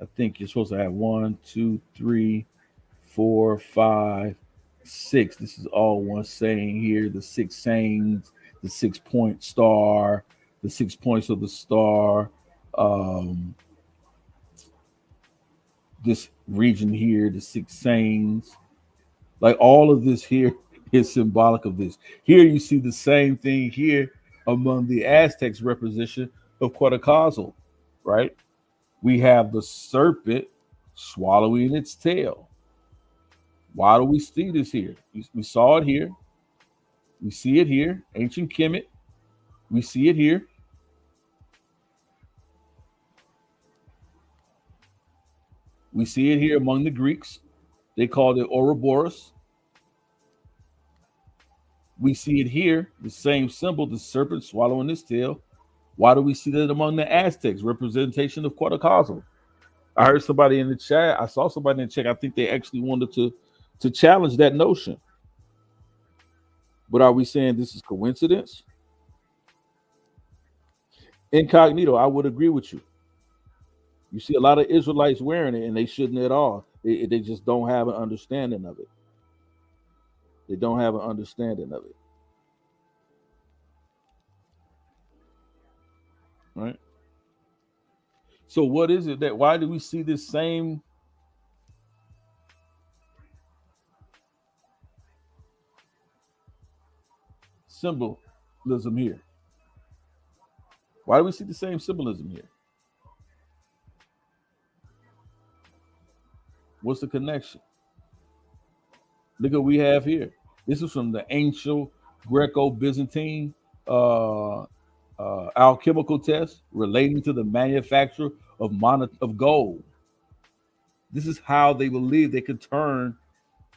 I think you're supposed to have 1, 2, 3, 4, 5, 6. This is all one saying here. The 6 sayings, the 6-point star, the 6 points of the star. this region here, the six saints, like all of this here is symbolic of this. Here you see the same thing here among the Aztecs representation of Quetzalcoatl, right? We have the serpent swallowing its tail. Why do we see this here? We saw it here. We see it here, ancient Kemet. We see it here. We see it here among the Greeks. They called it Ouroboros. We see it here, the same symbol, the serpent swallowing its tail. Why do we see that among the Aztecs? Representation of Quetzalcoatl. I heard somebody in the chat. I saw somebody in the chat. I think they actually wanted to challenge that notion. But are we saying this is coincidence? Incognito, I would agree with you. You see a lot of Israelites wearing it, and they shouldn't at all. They just don't have an understanding of it. They don't have an understanding of it. Right? So what is it why do we see this same symbolism here? Why do we see the same symbolism here? What's the connection? Look at what we have here. This is from the ancient Greco-Byzantine alchemical test relating to the manufacture of gold. This is how they believe they could turn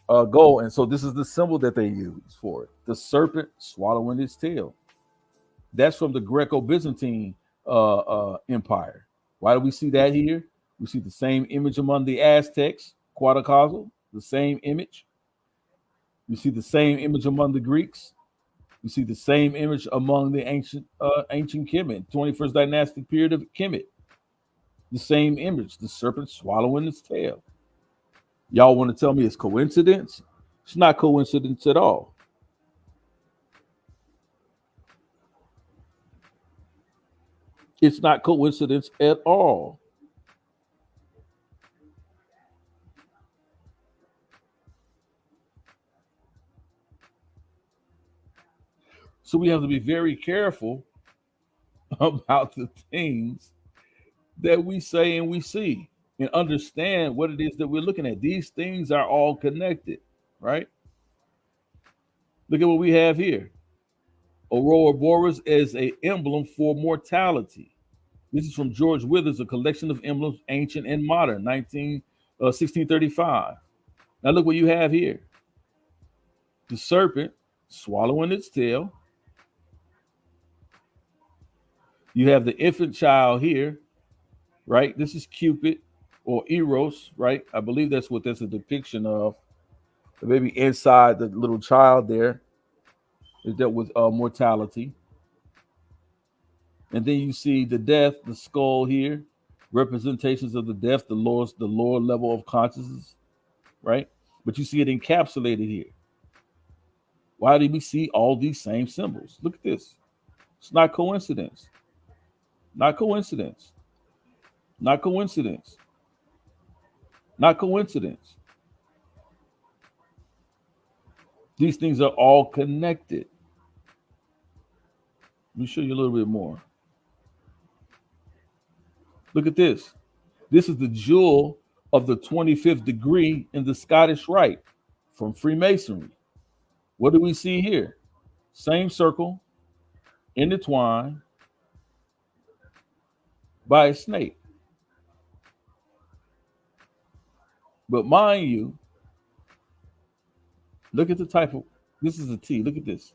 gold. And so this is the symbol that they use for it. The serpent swallowing its tail. That's from the Greco-Byzantine Empire. Why do we see that here? We see the same image among the Aztecs, Quetzalcoatl, the same image. We see the same image among the Greeks. We see the same image among the ancient Kemet, 21st dynastic period of Kemet. The same image, the serpent swallowing its tail. Y'all want to tell me it's coincidence? It's not coincidence at all. It's not coincidence at all. So we have to be very careful about the things that we say and we see and understand what it is that we're looking at. These things are all connected, right? Look at what we have here. Aurora Boreas is an emblem for mortality. This is from George Withers, a collection of emblems, ancient and modern, 1635. Now look what you have here. The serpent swallowing its tail. You have the infant child here, right? This is Cupid or Eros, right? I believe that's what that's a depiction of. The baby inside the little child there is dealt with mortality. And then you see the death, the skull here, representations of the death, the lower level of consciousness, right? But you see it encapsulated here. Why do we see all these same symbols? Look at this. It's not coincidence. Not coincidence. Not coincidence. Not coincidence. These things are all connected. Let me show you a little bit more. Look at this. This is the jewel of the 25th degree in the Scottish Rite from Freemasonry. What do we see here? Same circle, intertwined by a snake. But mind you, look at the type of, this is a T. Look at this.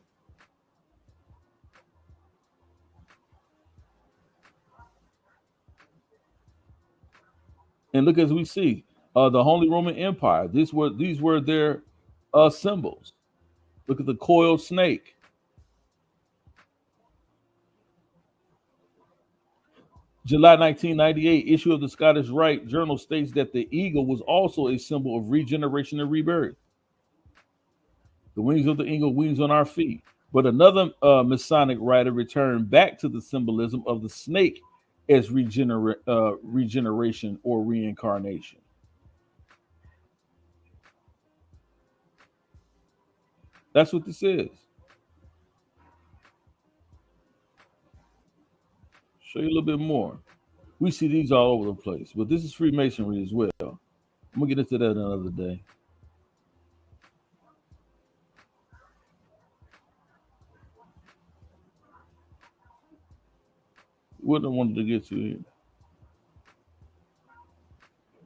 And look, as we see, the Holy Roman Empire, these were their symbols. Look at the coiled snake. July 1998 issue of the Scottish Rite Journal states that the eagle was also a symbol of regeneration and rebirth. The wings of the eagle, wings on our feet. But another Masonic writer returned back to the symbolism of the snake as regeneration or reincarnation. That's what this is. Show you a little bit more. We see these all over the place, but this is Freemasonry as well. I'm gonna get into that another day. What I wanted to get to here.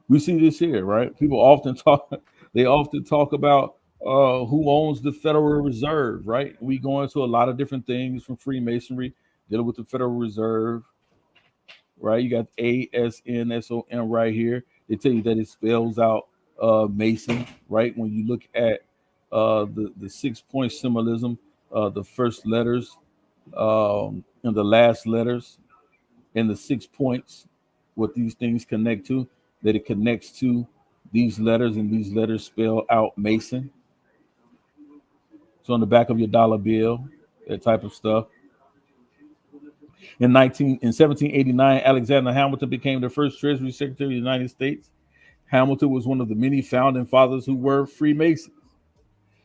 We see this here, right? People often talk. They often talk about who owns the Federal Reserve, right? We go into a lot of different things from Freemasonry dealing with the Federal Reserve, right? You got ASNSOM right here. They tell you that it spells out Mason, right? When you look at the 6 point symbolism, the first letters and the last letters and the 6 points, what these things connect to, that it connects to these letters, and these letters spell out Mason. So on the back of your dollar bill, that type of stuff. In 1789, Alexander Hamilton became the first Treasury Secretary of the United States. Hamilton was one of the many founding fathers who were Freemasons.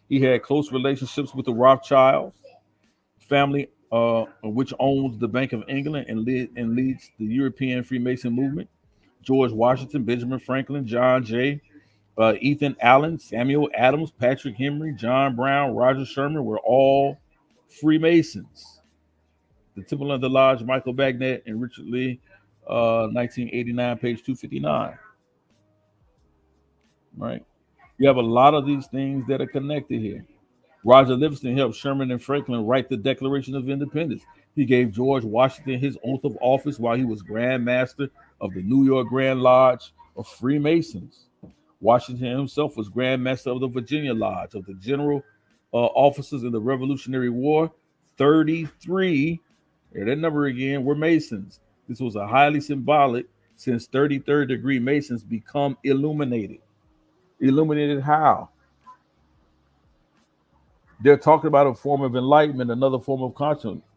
He had close relationships with the Rothschilds family, which owns the Bank of England and leads the European Freemason movement. George Washington, Benjamin Franklin, John Jay, Ethan Allen, Samuel Adams, Patrick Henry, John Brown, Roger Sherman were all Freemasons. The Temple of the Lodge, Michael Bagnet and Richard Lee, 1989, page 259. Right? You have a lot of these things that are connected here. Roger Livingston helped Sherman and Franklin write the Declaration of Independence. He gave George Washington his oath of office while he was Grand Master of the New York Grand Lodge of Freemasons. Washington himself was Grand Master of the Virginia Lodge of the General Officers in the Revolutionary War. 33, there that number again, were Masons. This was a highly symbolic since 33rd degree Masons become illuminated. Illuminated how? They're talking about a form of enlightenment, another form of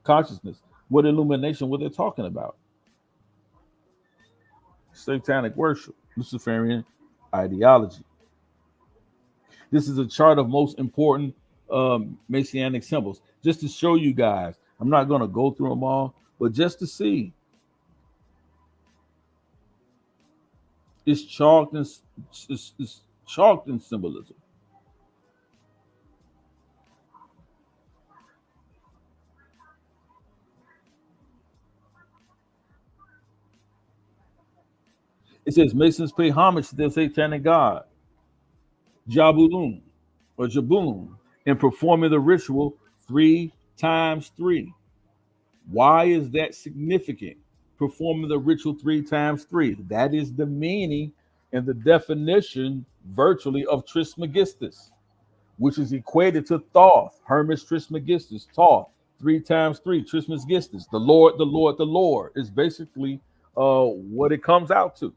consciousness. What illumination? What they're talking about? Satanic worship, Luciferian ideology. This is a chart of most important Messianic symbols. Just to show you guys, I'm not going to go through them all, but just to see, it's chalked in, it's chalked in symbolism. It says Masons pay homage to their satanic god, Jabulun or Jabun, in performing the ritual 3 times 3. Why is that significant? Performing the ritual 3 times 3. That is the meaning and the definition virtually of Trismegistus, which is equated to Thoth, Hermes Trismegistus, Thoth, 3 times 3, Trismegistus, the Lord, the Lord, the Lord is basically what it comes out to.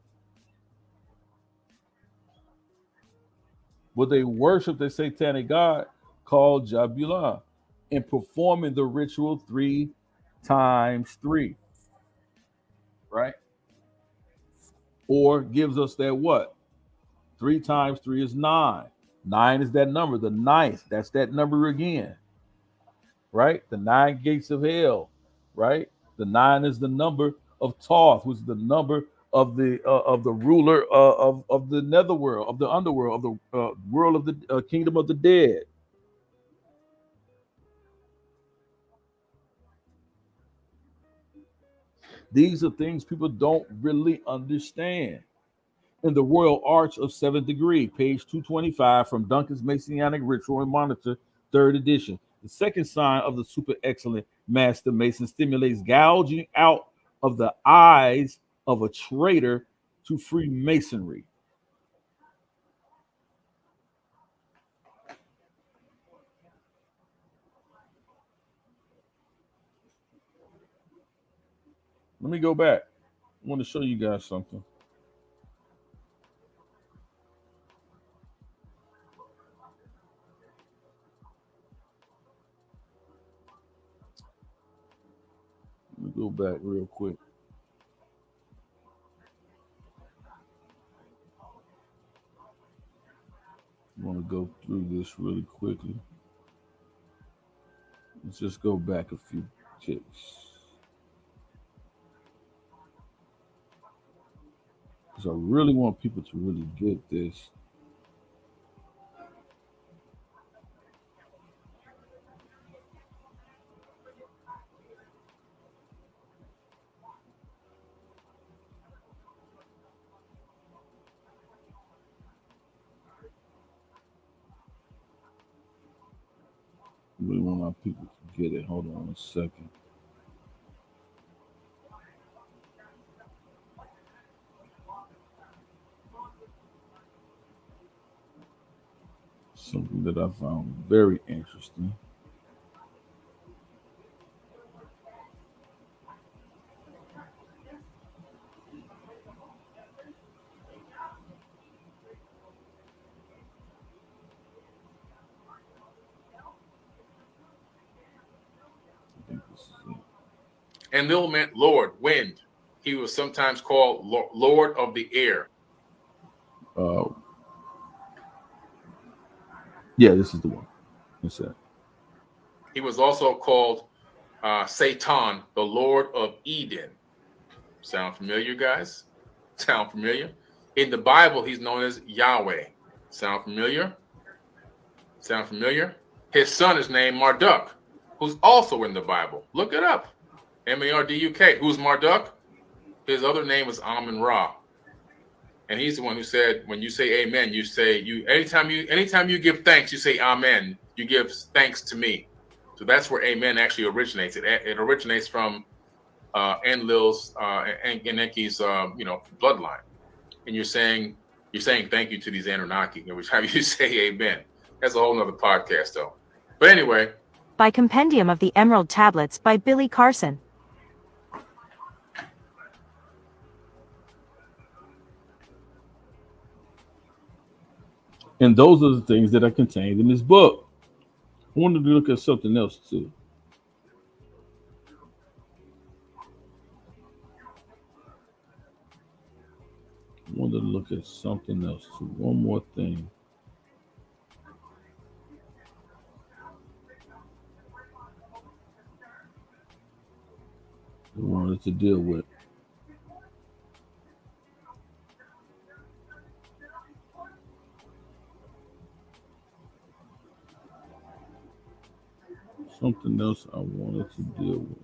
But they worship the satanic god called Jabulon in performing the ritual 3 times 3, right? Or gives us that what? 3 times 3 is 9. 9 is that number, the ninth. That's that number again, right? The 9 gates of hell, right? The 9 is the number of Thoth, which is the number of the ruler of the netherworld, of the underworld, of the world of the kingdom of the dead. These are things people don't really understand. In the Royal Arch of Seventh Degree, page 225 from Duncan's Masonic Ritual and Monitor, third edition. The second sign of the super excellent Master Mason stimulates gouging out of the eyes of a traitor to Freemasonry. Let me go back. I want to show you guys something. Let me go back real quick. I want to go through this really quickly. Let's just go back a few ticks. Because I really want people to really get this. I really want my people to get it. Hold on a second. Something that I found very interesting. I think this is it. And Lil meant Lord, wind. He was sometimes called Lord of the air. Uh, yeah, this is the one. That's it. He was also called Satan, the Lord of Eden. Sound familiar, guys? Sound familiar? In the Bible, he's known as Yahweh. Sound familiar? Sound familiar? His son is named Marduk, who's also in the Bible. Look it up. Marduk. Who's Marduk? His other name was Amun Ra. And he's the one who said, when you say amen, you say anytime you give thanks, you say amen. You give thanks to me. So that's where amen actually originates. It originates from Enlil's and Enki's bloodline. And you're saying thank you to these Anunnaki, which have you say amen. That's a whole nother podcast though. But anyway. By Compendium of the Emerald Tablets by Billy Carson. And those are the things that are contained in this book. I wanted to look at something else too. I wanted to look at something else too. One more thing. I wanted to deal with. Something else I wanted to deal with.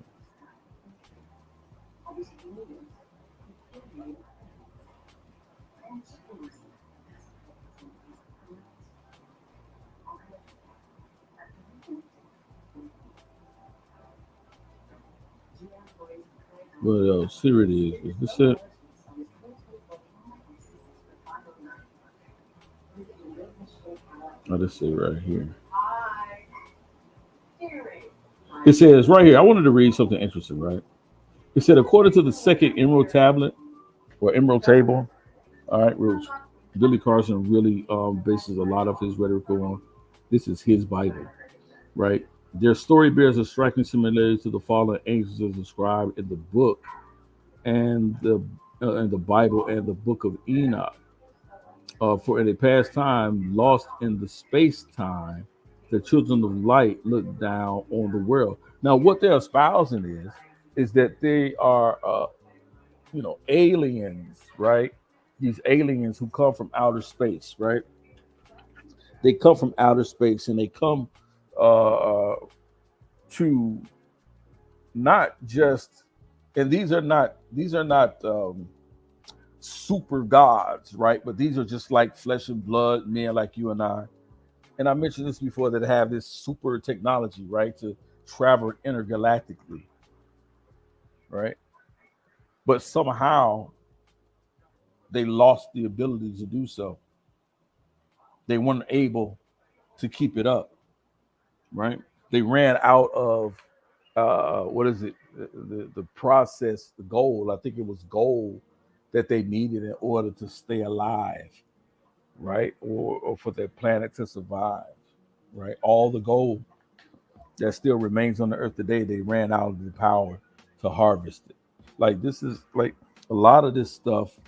What else? Here it is. Is this it? Oh, this is right here. It says right here, I wanted to read something interesting, right? It said, according to the second Emerald Tablet or Emerald Table, all right, which Billy Carson really bases a lot of his rhetoric on. This is his Bible, right? Their story bears a striking similarity to the fallen angels as described in the book and the Bible and the book of Enoch. For in a past time, lost in the space time, the children of light look down on the world. Now, what they're espousing is that they are, aliens, right? These aliens who come from outer space, right? They come from outer space and they come to not just, and these are not super gods, right? But these are just like flesh and blood men like you and I. And I mentioned this before, that have this super technology, right, to travel intergalactically, right? But somehow they lost the ability to do so. They weren't able to keep it up, right? They ran out of what is it? The process, the goal. I think it was gold that they needed in order to stay alive, right? Or for their planet to survive, right? All the gold that still remains on the earth today, they ran out of the power to harvest it. Like, this is like a lot of this stuff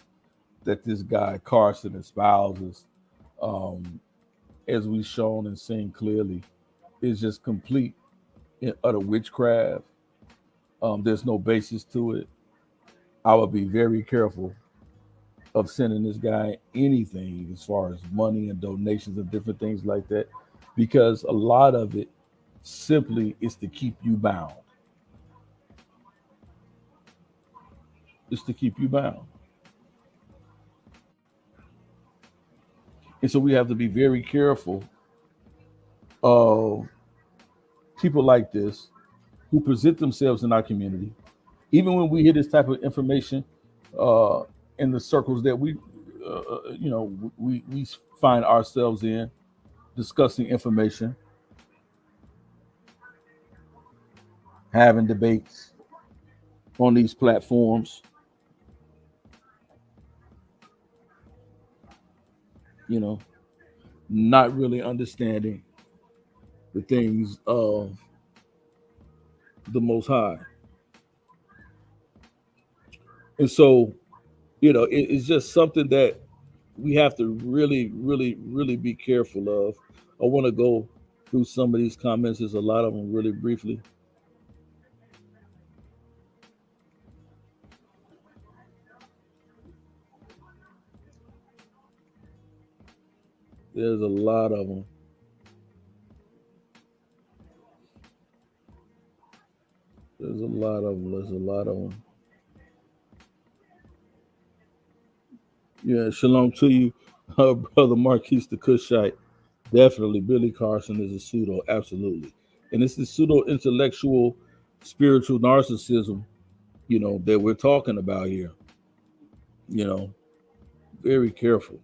that this guy Carson espouses, as we've shown and seen clearly, is just complete in utter witchcraft, there's no basis to it. I would be very careful of sending this guy anything as far as money and donations and different things like that, because a lot of it simply is to keep you bound. It's to keep you bound. And so we have to be very careful of people like this who present themselves in our community. Even when we hear this type of information uh, in the circles that we find ourselves in, discussing information, having debates on these platforms, you know, not really understanding the things of the Most High. And so, it's just something that we have to really, really, really be careful of. I want to go through some of these comments. There's a lot of them really briefly. There's a lot of them. There's a lot of them. There's a lot of them. Yeah, shalom to you, brother Marquise the Cushite. Definitely, Billy Carson is a pseudo, absolutely, and it's the pseudo intellectual, spiritual narcissism, that we're talking about here. Very careful.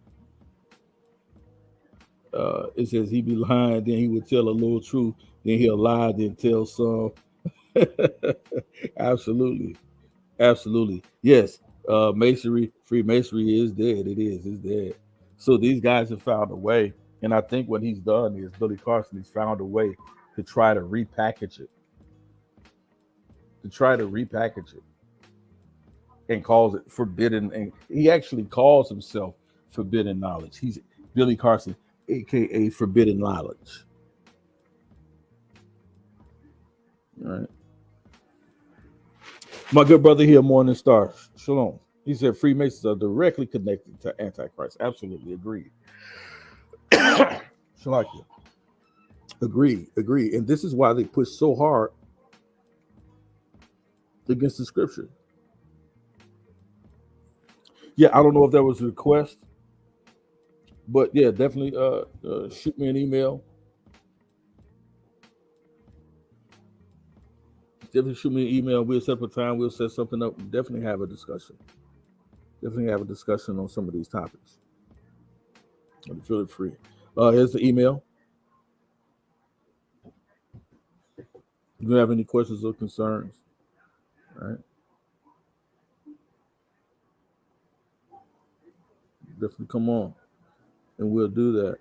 It says he be lying, then he would tell a little truth, then he'll lie, then tell some. Absolutely, absolutely, yes. Masonry, Freemasonry is dead. It is. It's dead. So these guys have found a way, and I think what he's done is Billy Carson. He's found a way to try to repackage it, and calls it forbidden. And he actually calls himself forbidden knowledge. He's Billy Carson, aka forbidden knowledge. All right. My good brother here, Morning Star. Shalom. He said Freemasons are directly connected to Antichrist. Absolutely agreed. Shalakia. Agreed. And this is why they push so hard against the scripture. Yeah, I don't know if that was a request, but yeah, definitely shoot me an email. Definitely shoot me an email. We'll set up a time. We'll set something up. Definitely have a discussion. On some of these topics. Feel it free. Here's the email. If you have any questions or concerns, all right, definitely come on, and we'll do that.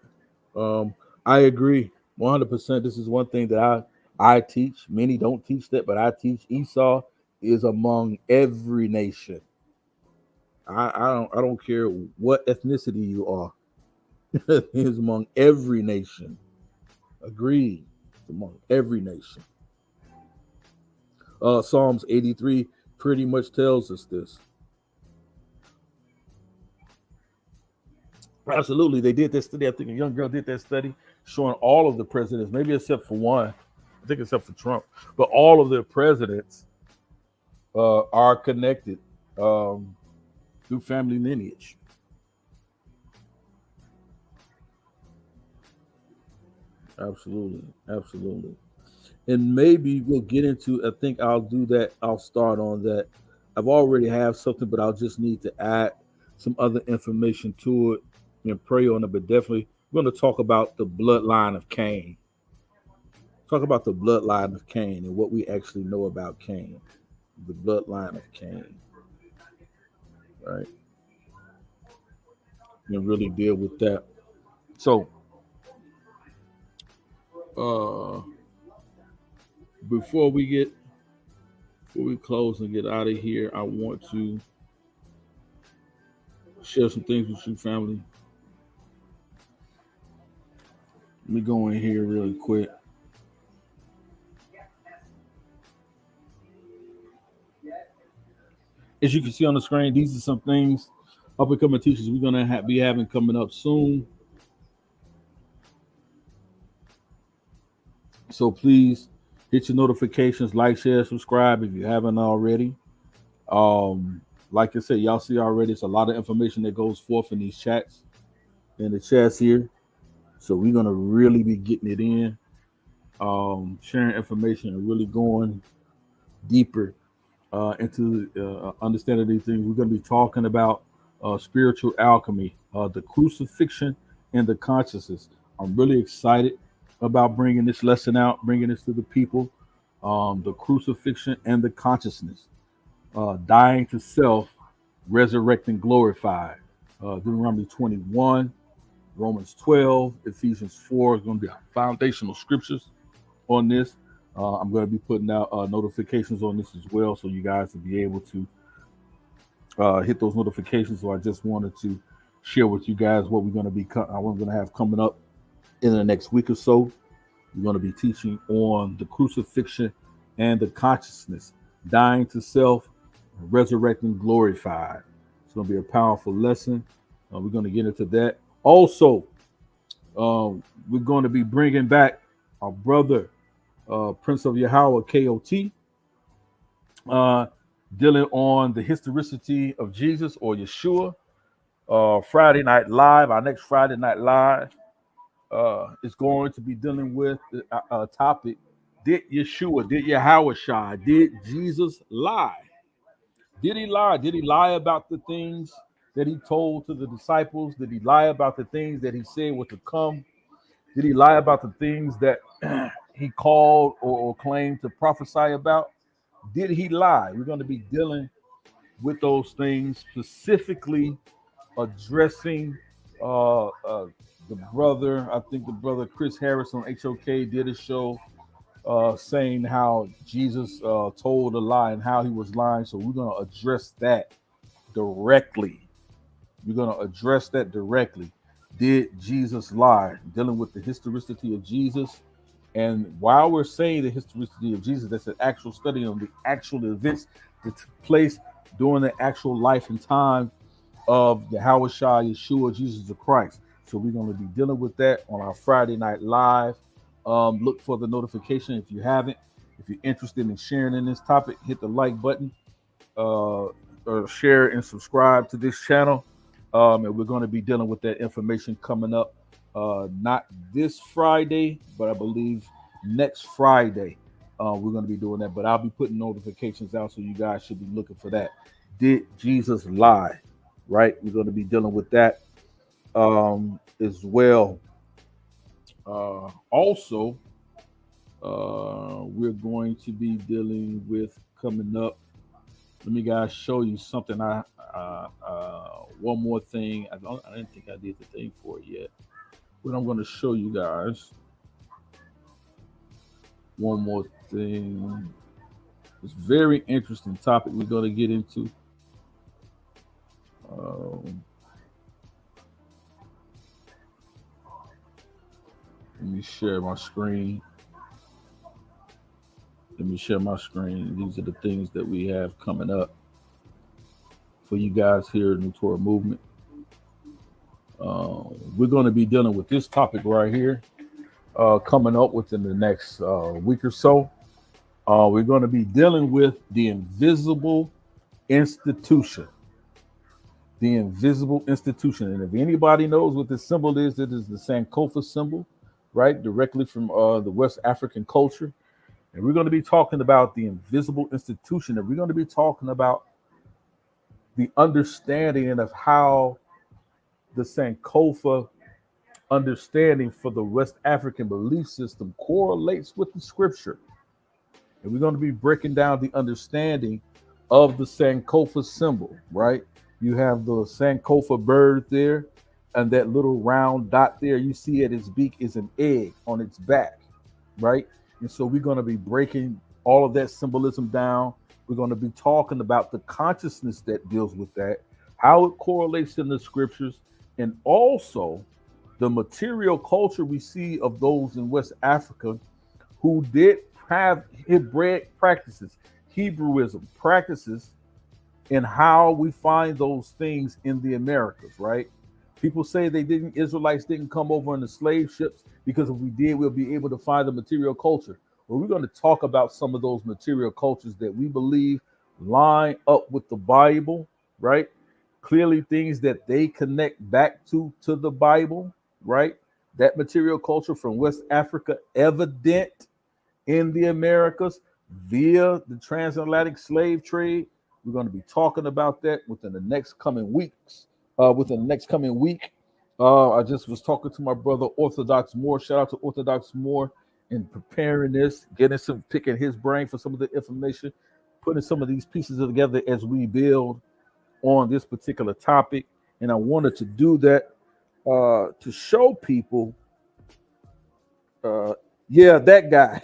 I agree 100%. This is one thing that I teach. Many don't teach that, but I teach Esau is among every nation. I don't care what ethnicity you are. He is among every nation. Agreed. It's among every nation. Psalms 83 pretty much tells us this. Absolutely, they did that study. I think a young girl did that study showing all of the presidents, maybe except for one. I think except for Trump, but all of the presidents are connected through family lineage. Absolutely. And maybe we'll get into. I think I'll do that. I'll start on that. I've already have something, but I'll just need to add some other information to it and pray on it. But definitely, we're going to talk about the bloodline of Cain. Talk about the bloodline of Cain and what we actually know about Cain. The bloodline of Cain, right? And really deal with that. So, uh, before we close and get out of here, I want to share some things with you, family. Let me go in here really quick. as you can see on the screen, these are some things up and coming teachers we're gonna be having coming up soon. So please hit your notifications, like, share, subscribe if you haven't already. Like I said, y'all see already, it's a lot of information that goes forth in these chats, in the chats here. So we're gonna really be getting it in, sharing information and really going deeper into understanding these things. We're gonna be talking about spiritual alchemy, the crucifixion, and the consciousness. I'm really excited about bringing this lesson out, bringing this to the people. The crucifixion and the consciousness, dying to self, resurrecting glorified. Deuteronomy 21, Romans 12, Ephesians 4 is going to be our foundational scriptures on this. I'm going to be putting out notifications on this as well, so you guys will be able to hit those notifications. So I just wanted to share with you guys what we're going to be what we're going to have coming up in the next week or so. We're going to be teaching on the crucifixion and the consciousness, dying to self, resurrecting glorified. It's going to be a powerful lesson. We're going to get into that. Also, we're going to be bringing back our brother, Prince of Yahweh, KOT, dealing on the historicity of Jesus or Yeshua. Friday Night Live, our next Friday Night Live, is going to be dealing with a topic. Did Yahweh, did Jesus lie? Did he lie? Did he lie about the things that he told to the disciples? Did he lie about the things that he said were to come? Did he lie about the things that he called or claimed to prophesy about? Did he lie? We're going to be dealing with those things, specifically addressing the brother. I think the brother Chris Harris on HOK did a show saying how Jesus told a lie and how he was lying. So we're going to address that directly. We're going to address that directly. Did Jesus lie? Dealing with the historicity of Jesus. And while we're saying the historicity of Jesus, that's an actual study on the actual events that took place during the actual life and time of Yahweh Shah, Yeshua, Jesus the Christ. So we're going to be dealing with that on our Friday Night Live. Look for the notification if you haven't. If you're interested in sharing in this topic, hit the like button, or share and subscribe to this channel. And we're going to be dealing with that information coming up. Not this Friday, but I believe next Friday we're going to be doing that. But I'll be putting notifications out, so you guys should be looking for that. Did Jesus lie? Right? We're going to be dealing with that as well. Also, we're going to be dealing with coming up. Let me guys show you something. One more thing. I didn't think I did the thing for it yet, but I'm going to show you guys one more thing. It's a very interesting topic we're going to get into. Let me share my screen. These are the things that we have coming up for you guys here in the Torah movement. We're going to be dealing with this topic right here coming up within the next week or so. We're going to be dealing with the invisible institution. The invisible institution. And if anybody knows what this symbol is, it is the Sankofa symbol, right? Directly from the West African culture. And we're going to be talking about the invisible institution. And we're going to be talking about the understanding of how the Sankofa understanding for the West African belief system correlates with the scripture. And we're going to be breaking down the understanding of the Sankofa symbol, right? You have the Sankofa bird there, and that little round dot there you see at its beak is an egg on its back, right? And so we're going to be breaking all of that symbolism down. We're going to be talking about the consciousness that deals with that, how it correlates in the scriptures, and also the material culture we see of those in West Africa who did have Hebraic practices, Hebrewism practices and how we find those things in the Americas, right? People say Israelites didn't come over on the slave ships because if we did, we'll be able to find the material culture. Well, we're going to talk about some of those material cultures that we believe line up with the Bible, right? Clearly, things that they connect back to the Bible, right? That material culture from West Africa, evident in the Americas via the transatlantic slave trade. We're going to be talking about that within the next coming weeks. Within the next coming week, I just was talking to my brother Orthodox Moore. Shout out to Orthodox Moore in preparing this, picking his brain for some of the information, putting some of these pieces together as we build on this particular topic. And I wanted to do that to show people, yeah, that guy.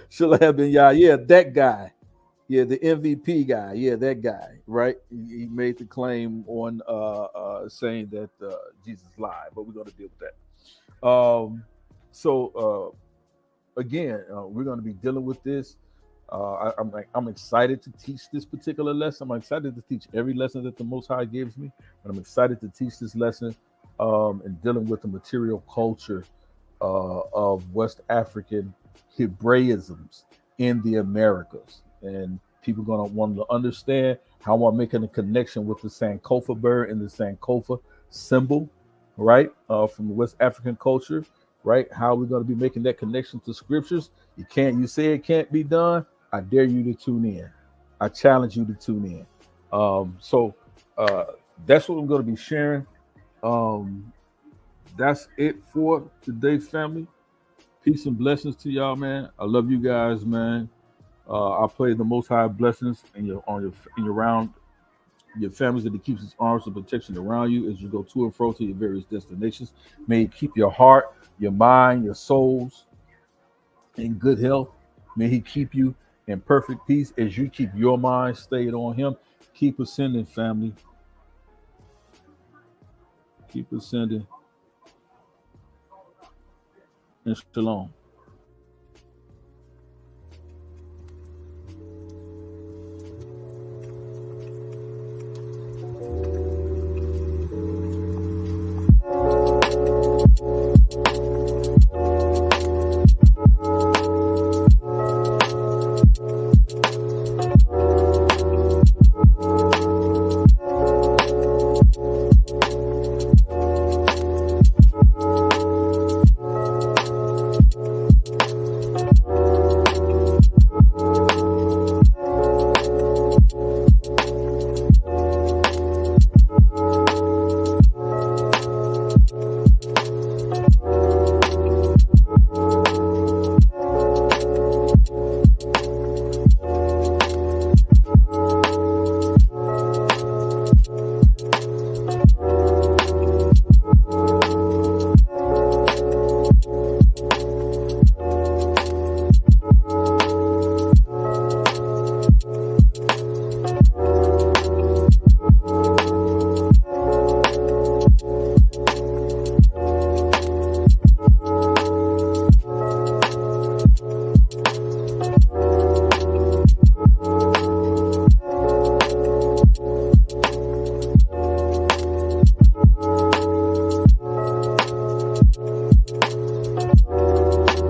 Should have been, yeah, that guy. Yeah, the MVP guy. Yeah, that guy, right? He made the claim on saying that Jesus lied, but we're going to deal with that. Again, we're going to be dealing with this. I'm excited to teach this particular lesson. I'm excited to teach every lesson that the Most High gives me, but I'm excited to teach this lesson and dealing with the material culture of West African Hebraisms in the Americas. And people are going to want to understand how I'm making a connection with the Sankofa bird and the Sankofa symbol, right? From the West African culture, right? How we're going to be making that connection to scriptures. You say it can't be done. I dare you to tune in. I challenge you to tune in. That's what I'm going to be sharing. That's it for today, family. Peace and blessings to y'all, man. I love you guys, man. I pray the Most High blessings in your around your families, that He keeps His arms of protection around you as you go to and fro to your various destinations. May He keep your heart, your mind, your souls in good health. May He keep you in perfect peace as you keep your mind stayed on Him. Keep ascending, family. Keep ascending. And shalom.